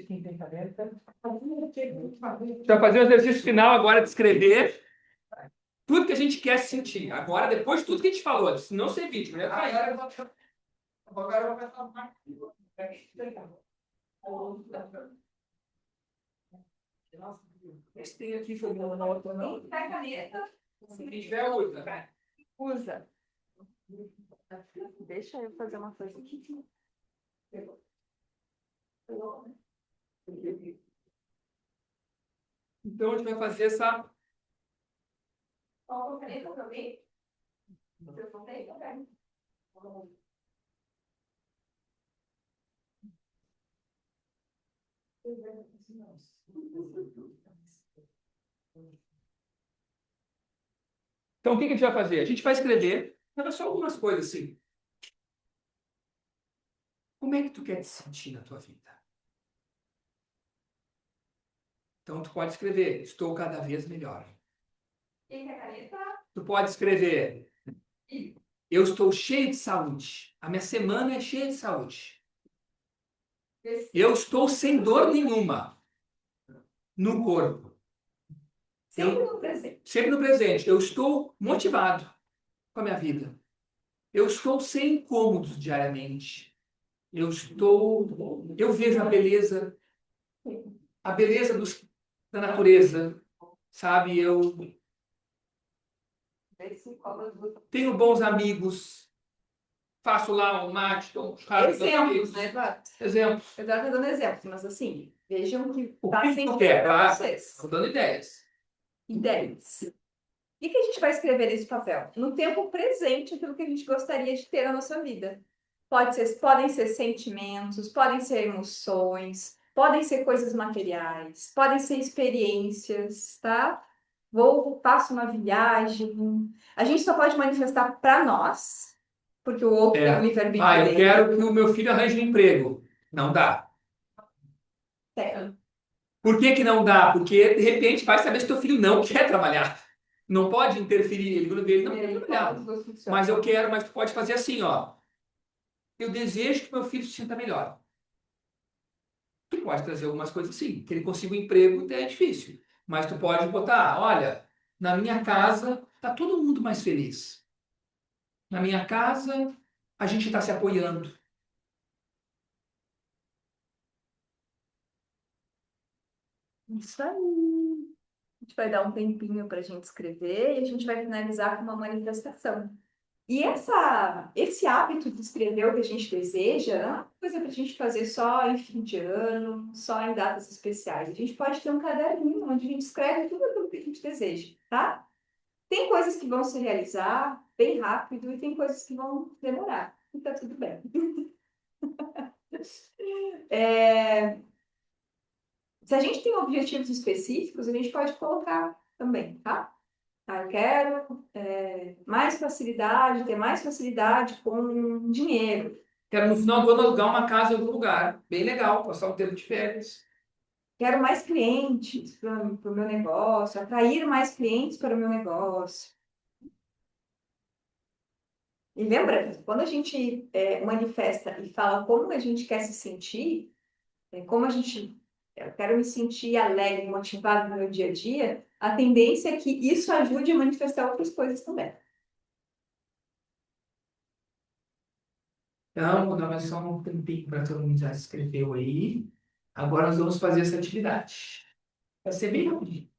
Quem tem caneta? A gente vai fazer o exercício final agora de escrever tudo que a gente quer sentir. Agora, depois de tudo que a gente falou, se não ser vítima, né? Agora eu vou passar. Esse tem aqui, foi uma outra, não? Tá caneta. Se tiver, usa. Usa. Deixa eu fazer uma coisa aqui. Então, a gente vai fazer essa... Qual a caneta para alguém? Eu contei também. Então, o que que a gente vai fazer? A gente vai escrever, era só algumas coisas assim. Como é que tu quer te sentir na tua vida? Então, tu pode escrever, estou cada vez melhor. Quem quer caneta? Tu pode escrever, eu estou cheio de saúde. A minha semana é cheia de saúde. Eu estou sem dor nenhuma no corpo. Sempre no presente. Sempre no presente. Eu estou motivado com a minha vida. Eu estou sem incômodos diariamente. Eu vejo a beleza da natureza, sabe? Eu tenho bons amigos, faço lá um mate, tomo um churrasco com meus Exemplos, amigos. né, Eduardo? Exemplos. Eduardo tá dando exemplos, mas assim, vejam que O tá que sempre tu quer, para tá? vocês. Estou dando ideias. Ideias. O que a gente vai escrever nesse papel? No tempo presente, aquilo que a gente gostaria de ter na nossa vida. Podem ser sentimentos, podem ser emoções, podem ser coisas materiais, podem ser experiências, tá? Passo uma viagem. A gente só pode manifestar para nós, porque o outro tem o livre-arbítrio eu dele. quero que o meu filho arranje um emprego. Não dá. É. Por que que não dá? Porque, de repente, vai saber se teu filho não quer trabalhar. Não pode interferir, ele não quer trabalhar. Mas eu quero, mas tu pode fazer assim, ó. Eu desejo que meu filho se sinta melhor. Tu pode trazer algumas coisas assim, que ele consiga um emprego até é difícil. Mas tu pode botar, olha, na minha casa tá todo mundo mais feliz. Na minha casa a gente está se apoiando. Isso aí. A gente vai dar um tempinho para a gente escrever e a gente vai finalizar com uma manifestação. E esse hábito de escrever o que a gente deseja não é uma coisa para a gente fazer só em fim de ano, só em datas especiais. A gente pode ter um caderninho onde a gente escreve tudo aquilo que a gente deseja, tá? Tem coisas que vão se realizar bem rápido e tem coisas que vão demorar. E tá tudo bem. Se a gente tem objetivos específicos, a gente pode colocar também, tá? Eu quero mais facilidade, ter mais facilidade com dinheiro. Quero no final do ano alugar uma casa em algum lugar. Bem legal, passar um tempo de férias. Quero mais clientes para o meu negócio, atrair mais clientes para o meu negócio. E lembrando, quando a gente manifesta e fala como a gente quer se sentir, eu quero me sentir alegre, motivado no meu dia a dia, a tendência é que isso ajude a manifestar outras coisas também. Então, vou dar mais só um tempinho para todo mundo já se inscreveu aí. Agora nós vamos fazer essa atividade. Vai ser bem rapidinho.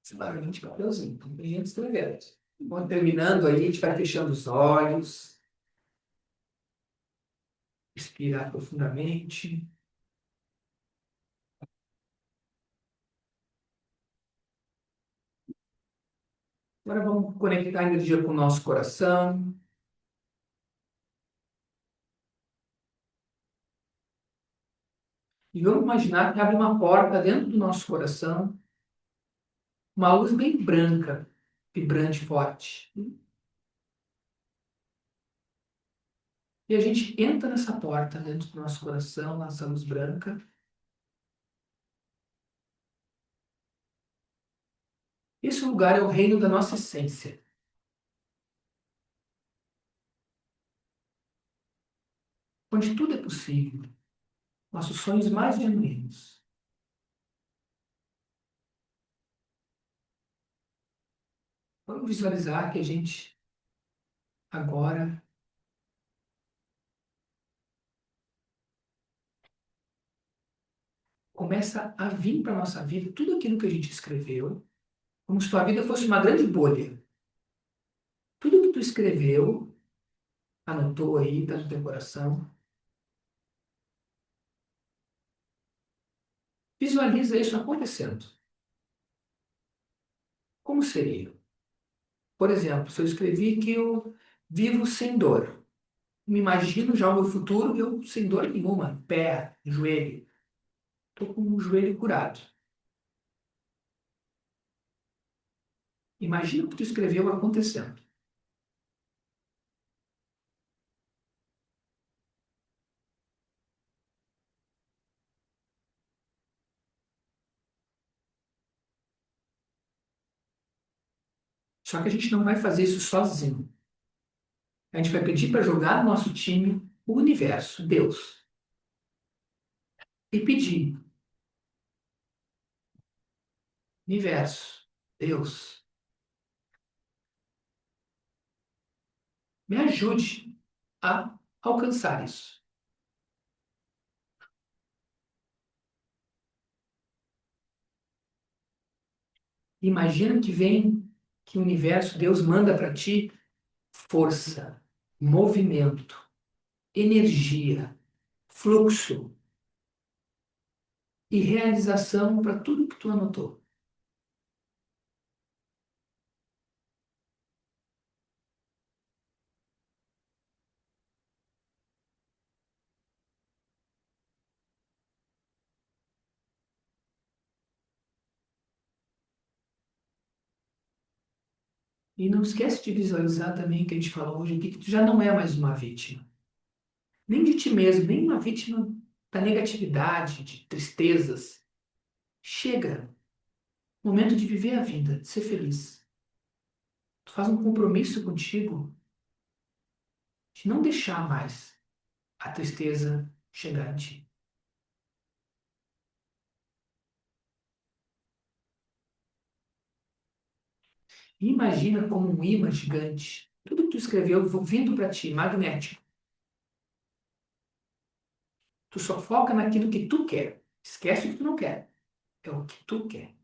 Esse barulhinho de papelzinho, então tem gente escrevendo. Quando terminando aí, a gente vai fechando os olhos. Respirar profundamente. Agora vamos conectar a energia com o nosso coração. E vamos imaginar que abre uma porta dentro do nosso coração, uma luz bem branca, vibrante, forte. E a gente entra nessa porta dentro do nosso coração, nessa luz branca. Esse lugar é o reino da nossa essência, onde tudo é possível, nossos sonhos mais genuínos. Vamos visualizar que a gente agora começa a vir para a nossa vida tudo aquilo que a gente escreveu, como se tua vida fosse uma grande bolha. Tudo que tu escreveu, anotou aí, tá no teu coração. Visualiza isso acontecendo. Como seria? Por exemplo, se eu escrevi que eu vivo sem dor, me imagino já o meu futuro, eu sem dor nenhuma, pé, joelho. Estou com o joelho curado. Imagina o que tu escreveu acontecendo. Só que a gente não vai fazer isso sozinho. A gente vai pedir para jogar no nosso time o universo, Deus. E pedir, universo, Deus, me ajude a alcançar isso. Imagina que vem, que o universo, Deus manda para ti força, movimento, energia, fluxo e realização para tudo que tu anotou. E não esquece de visualizar também o que a gente falou hoje aqui, que tu já não é mais uma vítima. Nem de ti mesmo, nem uma vítima da negatividade, de tristezas. Chega. Momento de viver a vida, de ser feliz. Tu faz um compromisso contigo de não deixar mais a tristeza chegar em ti. E imagina como um imã gigante, tudo que tu escreveu vindo para ti, magnético. Tu só foca naquilo que tu quer. Esquece o que tu não quer. É o que tu quer.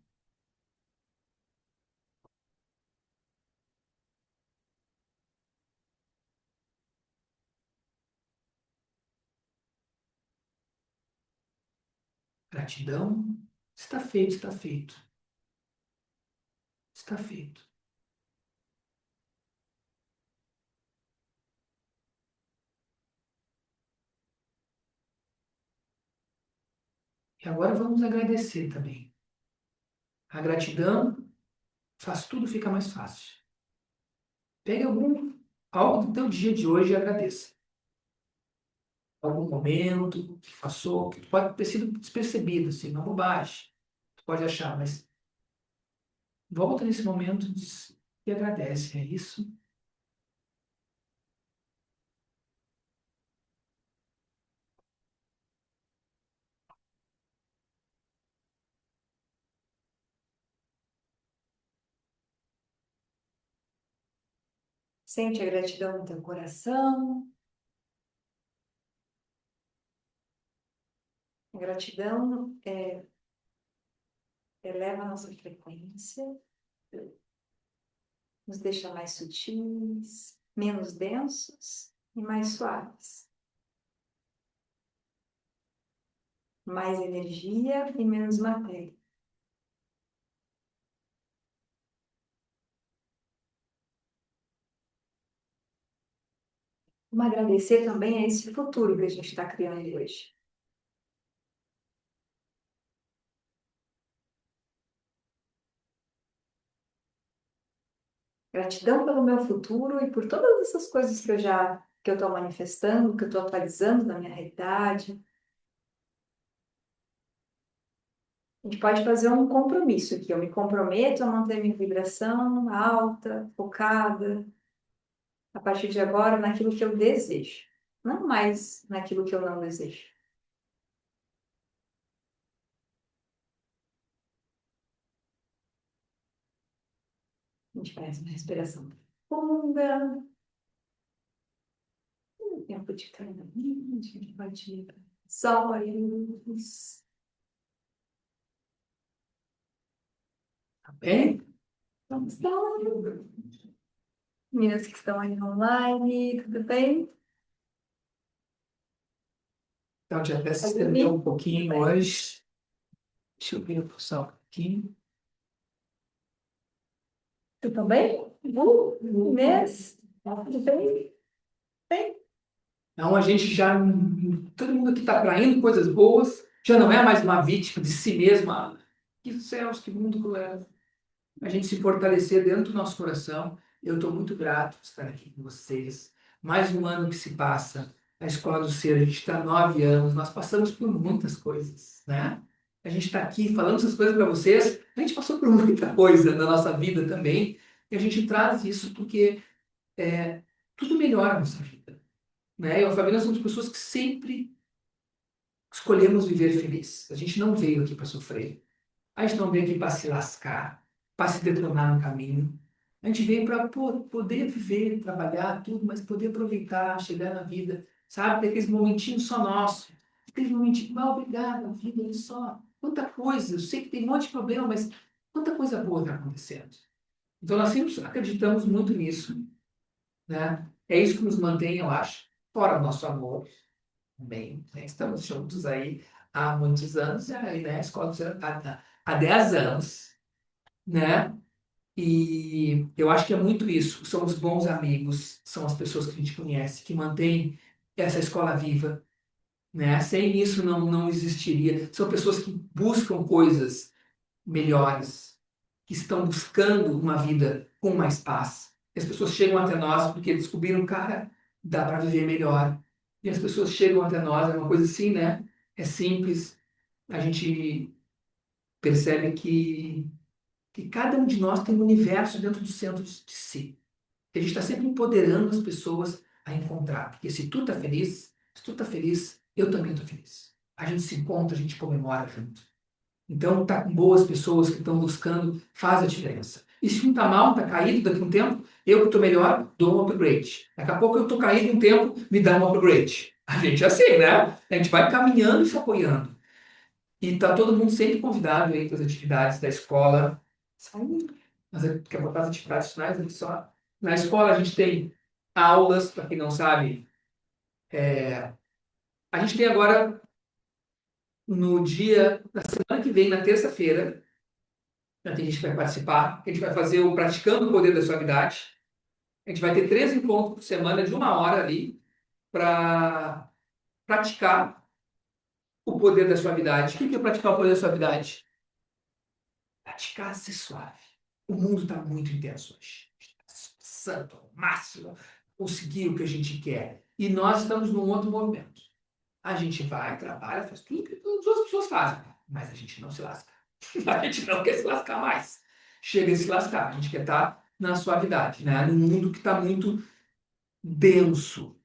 Gratidão. Está feito, está feito. Está feito. E agora vamos agradecer também. A gratidão faz tudo ficar mais fácil. Pegue algo do teu dia de hoje e agradeça. Algum momento que passou, que pode ter sido despercebido, assim, uma bobagem. Tu pode achar, mas volta nesse momento e agradece. É isso. Sente a gratidão no teu coração. A gratidão eleva a nossa frequência, nos deixa mais sutis, menos densos e mais suaves. Mais energia e menos matéria. Vamos agradecer também a esse futuro que a gente está criando hoje. Gratidão pelo meu futuro e por todas essas coisas que eu estou manifestando, que eu estou atualizando na minha realidade. A gente pode fazer um compromisso aqui. Eu me comprometo a manter minha vibração alta, focada, a partir de agora, naquilo que eu desejo. Não mais naquilo que eu não desejo. A gente faz uma respiração profunda. Tempo de caminho, a gente pode ir para os olhos. Bem? Como estão? Meninas que estão aí online, tudo bem? Então, já até se Vai estendeu dormir? um pouquinho hoje. Deixa eu ver só um pouquinho. Tudo tá bem? Inês? Tudo bem? Bem? Então, a gente já, todo mundo aqui está atraindo coisas boas, já não é mais uma vítima de si mesma. Que céus, que mundo cruel. A gente se fortalecer dentro do nosso coração. Eu estou muito grato por estar aqui com vocês. Mais um ano que se passa. A Escola do Ser, a gente está há 9 anos, nós passamos por muitas coisas, né? A gente está aqui falando essas coisas para vocês, a gente passou por muita coisa na nossa vida também, e a gente traz isso porque tudo melhora a nossa vida, né? Eu e a Fabiana somos pessoas que sempre escolhemos viver feliz. A gente não veio aqui para sofrer. A gente não veio aqui para se lascar, para se detonar no caminho. A gente veio para poder viver, trabalhar, tudo, mas poder aproveitar, chegar na vida, sabe? Ter aqueles momentinhos só nossos. Aqueles momentinhos, obrigada, vida, olha só. Quanta coisa, eu sei que tem um monte de problema, mas quanta coisa boa está acontecendo. Então, nós sempre acreditamos muito nisso, né? É isso que nos mantém, eu acho, fora o nosso amor, bem, né? Estamos juntos aí há muitos anos, e aí, né? A escola há 10 anos, né? E eu acho que é muito isso. São os bons amigos, são as pessoas que a gente conhece, que mantêm essa escola viva, né? Sem isso não existiria. São pessoas que buscam coisas melhores, que estão buscando uma vida com mais paz. E as pessoas chegam até nós porque descobriram, cara, dá para viver melhor. E as pessoas chegam até nós, é uma coisa assim, né? É simples. A gente percebe que cada um de nós tem um universo dentro do centro de si. A gente está sempre empoderando as pessoas a encontrar. Porque se tu tá feliz, se tu tá feliz, eu também tô feliz. A gente se encontra, a gente comemora junto. Então, tá com boas pessoas que estão buscando, faz a diferença. E se um tá mal, tá caído daqui a um tempo, eu que tô melhor, dou um upgrade. Daqui a pouco eu tô caído um tempo, me dá um upgrade. A gente é assim, né? A gente vai caminhando e se apoiando. E tá todo mundo sempre convidado aí para as atividades da escola. Mas quer botar as atividades finais aqui só? Na escola a gente tem aulas, para quem não sabe. A gente tem agora, na semana que vem, na terça-feira, já tem gente que vai participar, que a gente vai fazer o Praticando o Poder da Suavidade. A gente vai ter 3 encontros por semana de 1 hora ali para praticar o poder da suavidade. O que é praticar o poder da suavidade? Praticar ser suave. O mundo está muito intenso hoje. Santo, ao máximo, conseguir o que a gente quer. E nós estamos num outro movimento. A gente vai, trabalha, faz tudo que todas as outras pessoas fazem, mas a gente não se lasca. A gente não quer se lascar mais. Chega a se lascar. A gente quer estar na suavidade, né? Num mundo que está muito denso.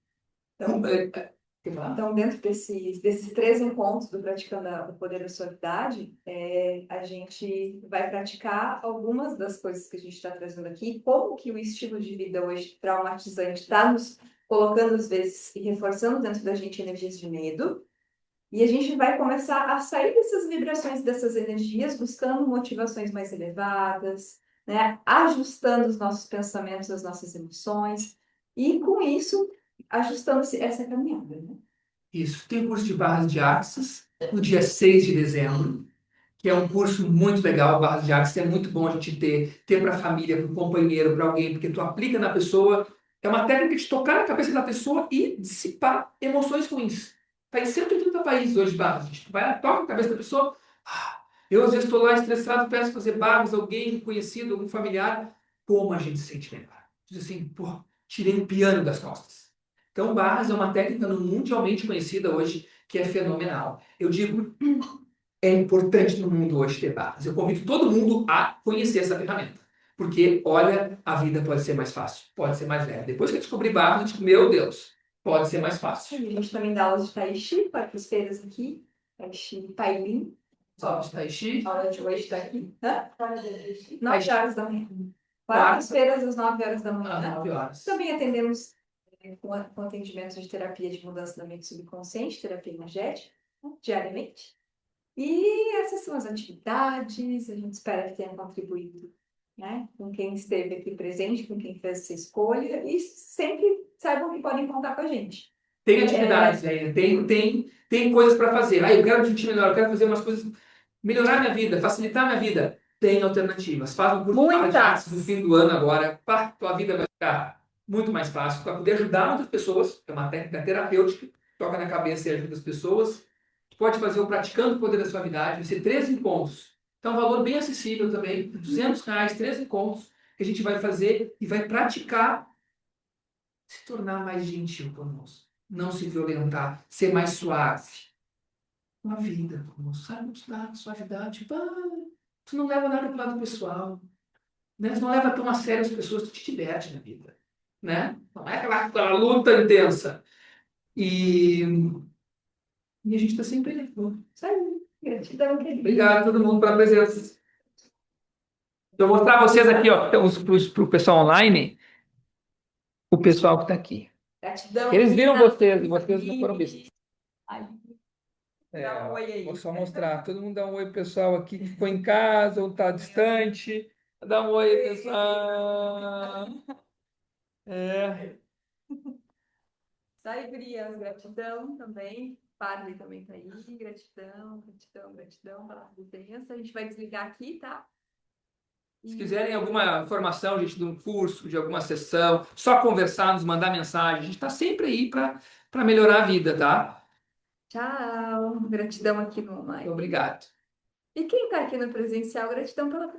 Então, Quer falar? Então, dentro desses 3 encontros do Praticando o Poder da Suavidade, a gente vai praticar algumas das coisas que a gente está trazendo aqui, como que o estilo de vida hoje traumatizante está nos colocando, às vezes, e reforçando dentro da gente energias de medo, e a gente vai começar a sair dessas vibrações, dessas energias, buscando motivações mais elevadas, né? Ajustando os nossos pensamentos, as nossas emoções, e com isso, ajustando essa caminhada, né? Isso. Tem o curso de Barras de Axis, no dia 6 de dezembro, que é um curso muito legal. Barras de Axis é muito bom a gente ter para a família, para o companheiro, para alguém, porque tu aplica na pessoa. É uma técnica de tocar na cabeça da pessoa e dissipar emoções ruins. Está em 180 países hoje, Barras. A gente vai lá, toca na cabeça da pessoa. Eu, às vezes, estou lá estressado, peço fazer Barras, alguém conhecido, algum familiar. Como a gente se sente melhor? Diz assim, pô, tirei um piano das costas. Então, Barras é uma técnica mundialmente conhecida hoje, que é fenomenal. Eu digo, é importante no mundo hoje ter Barras. Eu convido todo mundo a conhecer essa ferramenta. Porque, olha, a vida pode ser mais fácil, pode ser mais leve. Depois que eu descobri Barras, eu digo, meu Deus, pode ser mais fácil. A gente também dá aulas de Tai Chi, quartas-feiras aqui. Tai Chi, Tai Lin. Só de Tai Chi. A aula de hoje está aqui. Hã? Tai Chi. 9 horas da manhã. Quartas-feiras, às 9 horas da manhã. Às 9 horas. Também atendemos com atendimento de terapia de mudança da mente subconsciente, terapia energética, né, diariamente. E essas são as atividades, a gente espera que tenha contribuído, né, com quem esteve aqui presente, com quem fez essa escolha, e sempre saibam que podem contar com a gente. Tem atividades ainda, tem coisas para fazer. Ah, eu quero me sentir melhor, eu quero fazer umas coisas, melhorar minha vida, facilitar minha vida. Tem alternativas. Faz um curso de Muitas. artes no fim do ano agora, pá, tua vida vai ficar muito mais fácil. Tu vai poder ajudar outras pessoas, é uma técnica terapêutica, toca na cabeça e ajuda as pessoas. Tu pode fazer o Praticando o Poder da Suavidade, vai ser 3 encontros. Então, um valor bem acessível também, R$ 200, 3 encontros, que a gente vai fazer e vai praticar se tornar mais gentil conosco, não se violentar, ser mais suave. Uma vida, conosco, sabe? Dar suavidade. Pá, tu não leva nada pro lado pessoal, né? Tu não leva tão a sério as pessoas, tu te diverte na vida, né? Não é aquela luta intensa. E a gente está sempre ali. Sabe? Gratidão, querida. Obrigado a todo mundo pela presença. Vou mostrar a vocês aqui, ó, para o pessoal online, o pessoal que está aqui. Gratidão. Eles viram querida. vocês, e vocês não foram vistos. Ai, É, dá um oi aí. vou só mostrar. Todo mundo dá um oi pro pessoal aqui que ficou em casa ou está distante. Dá um oi, pessoal. É. Tá aí, gurias, gratidão também. Parley também tá aí. Gratidão, gratidão, gratidão pela presença. A gente vai desligar aqui, tá? Se quiserem alguma informação, gente, de um curso, de alguma sessão, só conversar, nos mandar mensagem. A gente está sempre aí para melhorar a vida, tá? Tchau. Gratidão aqui no online. Obrigado. E quem tá aqui no presencial, gratidão pela presença.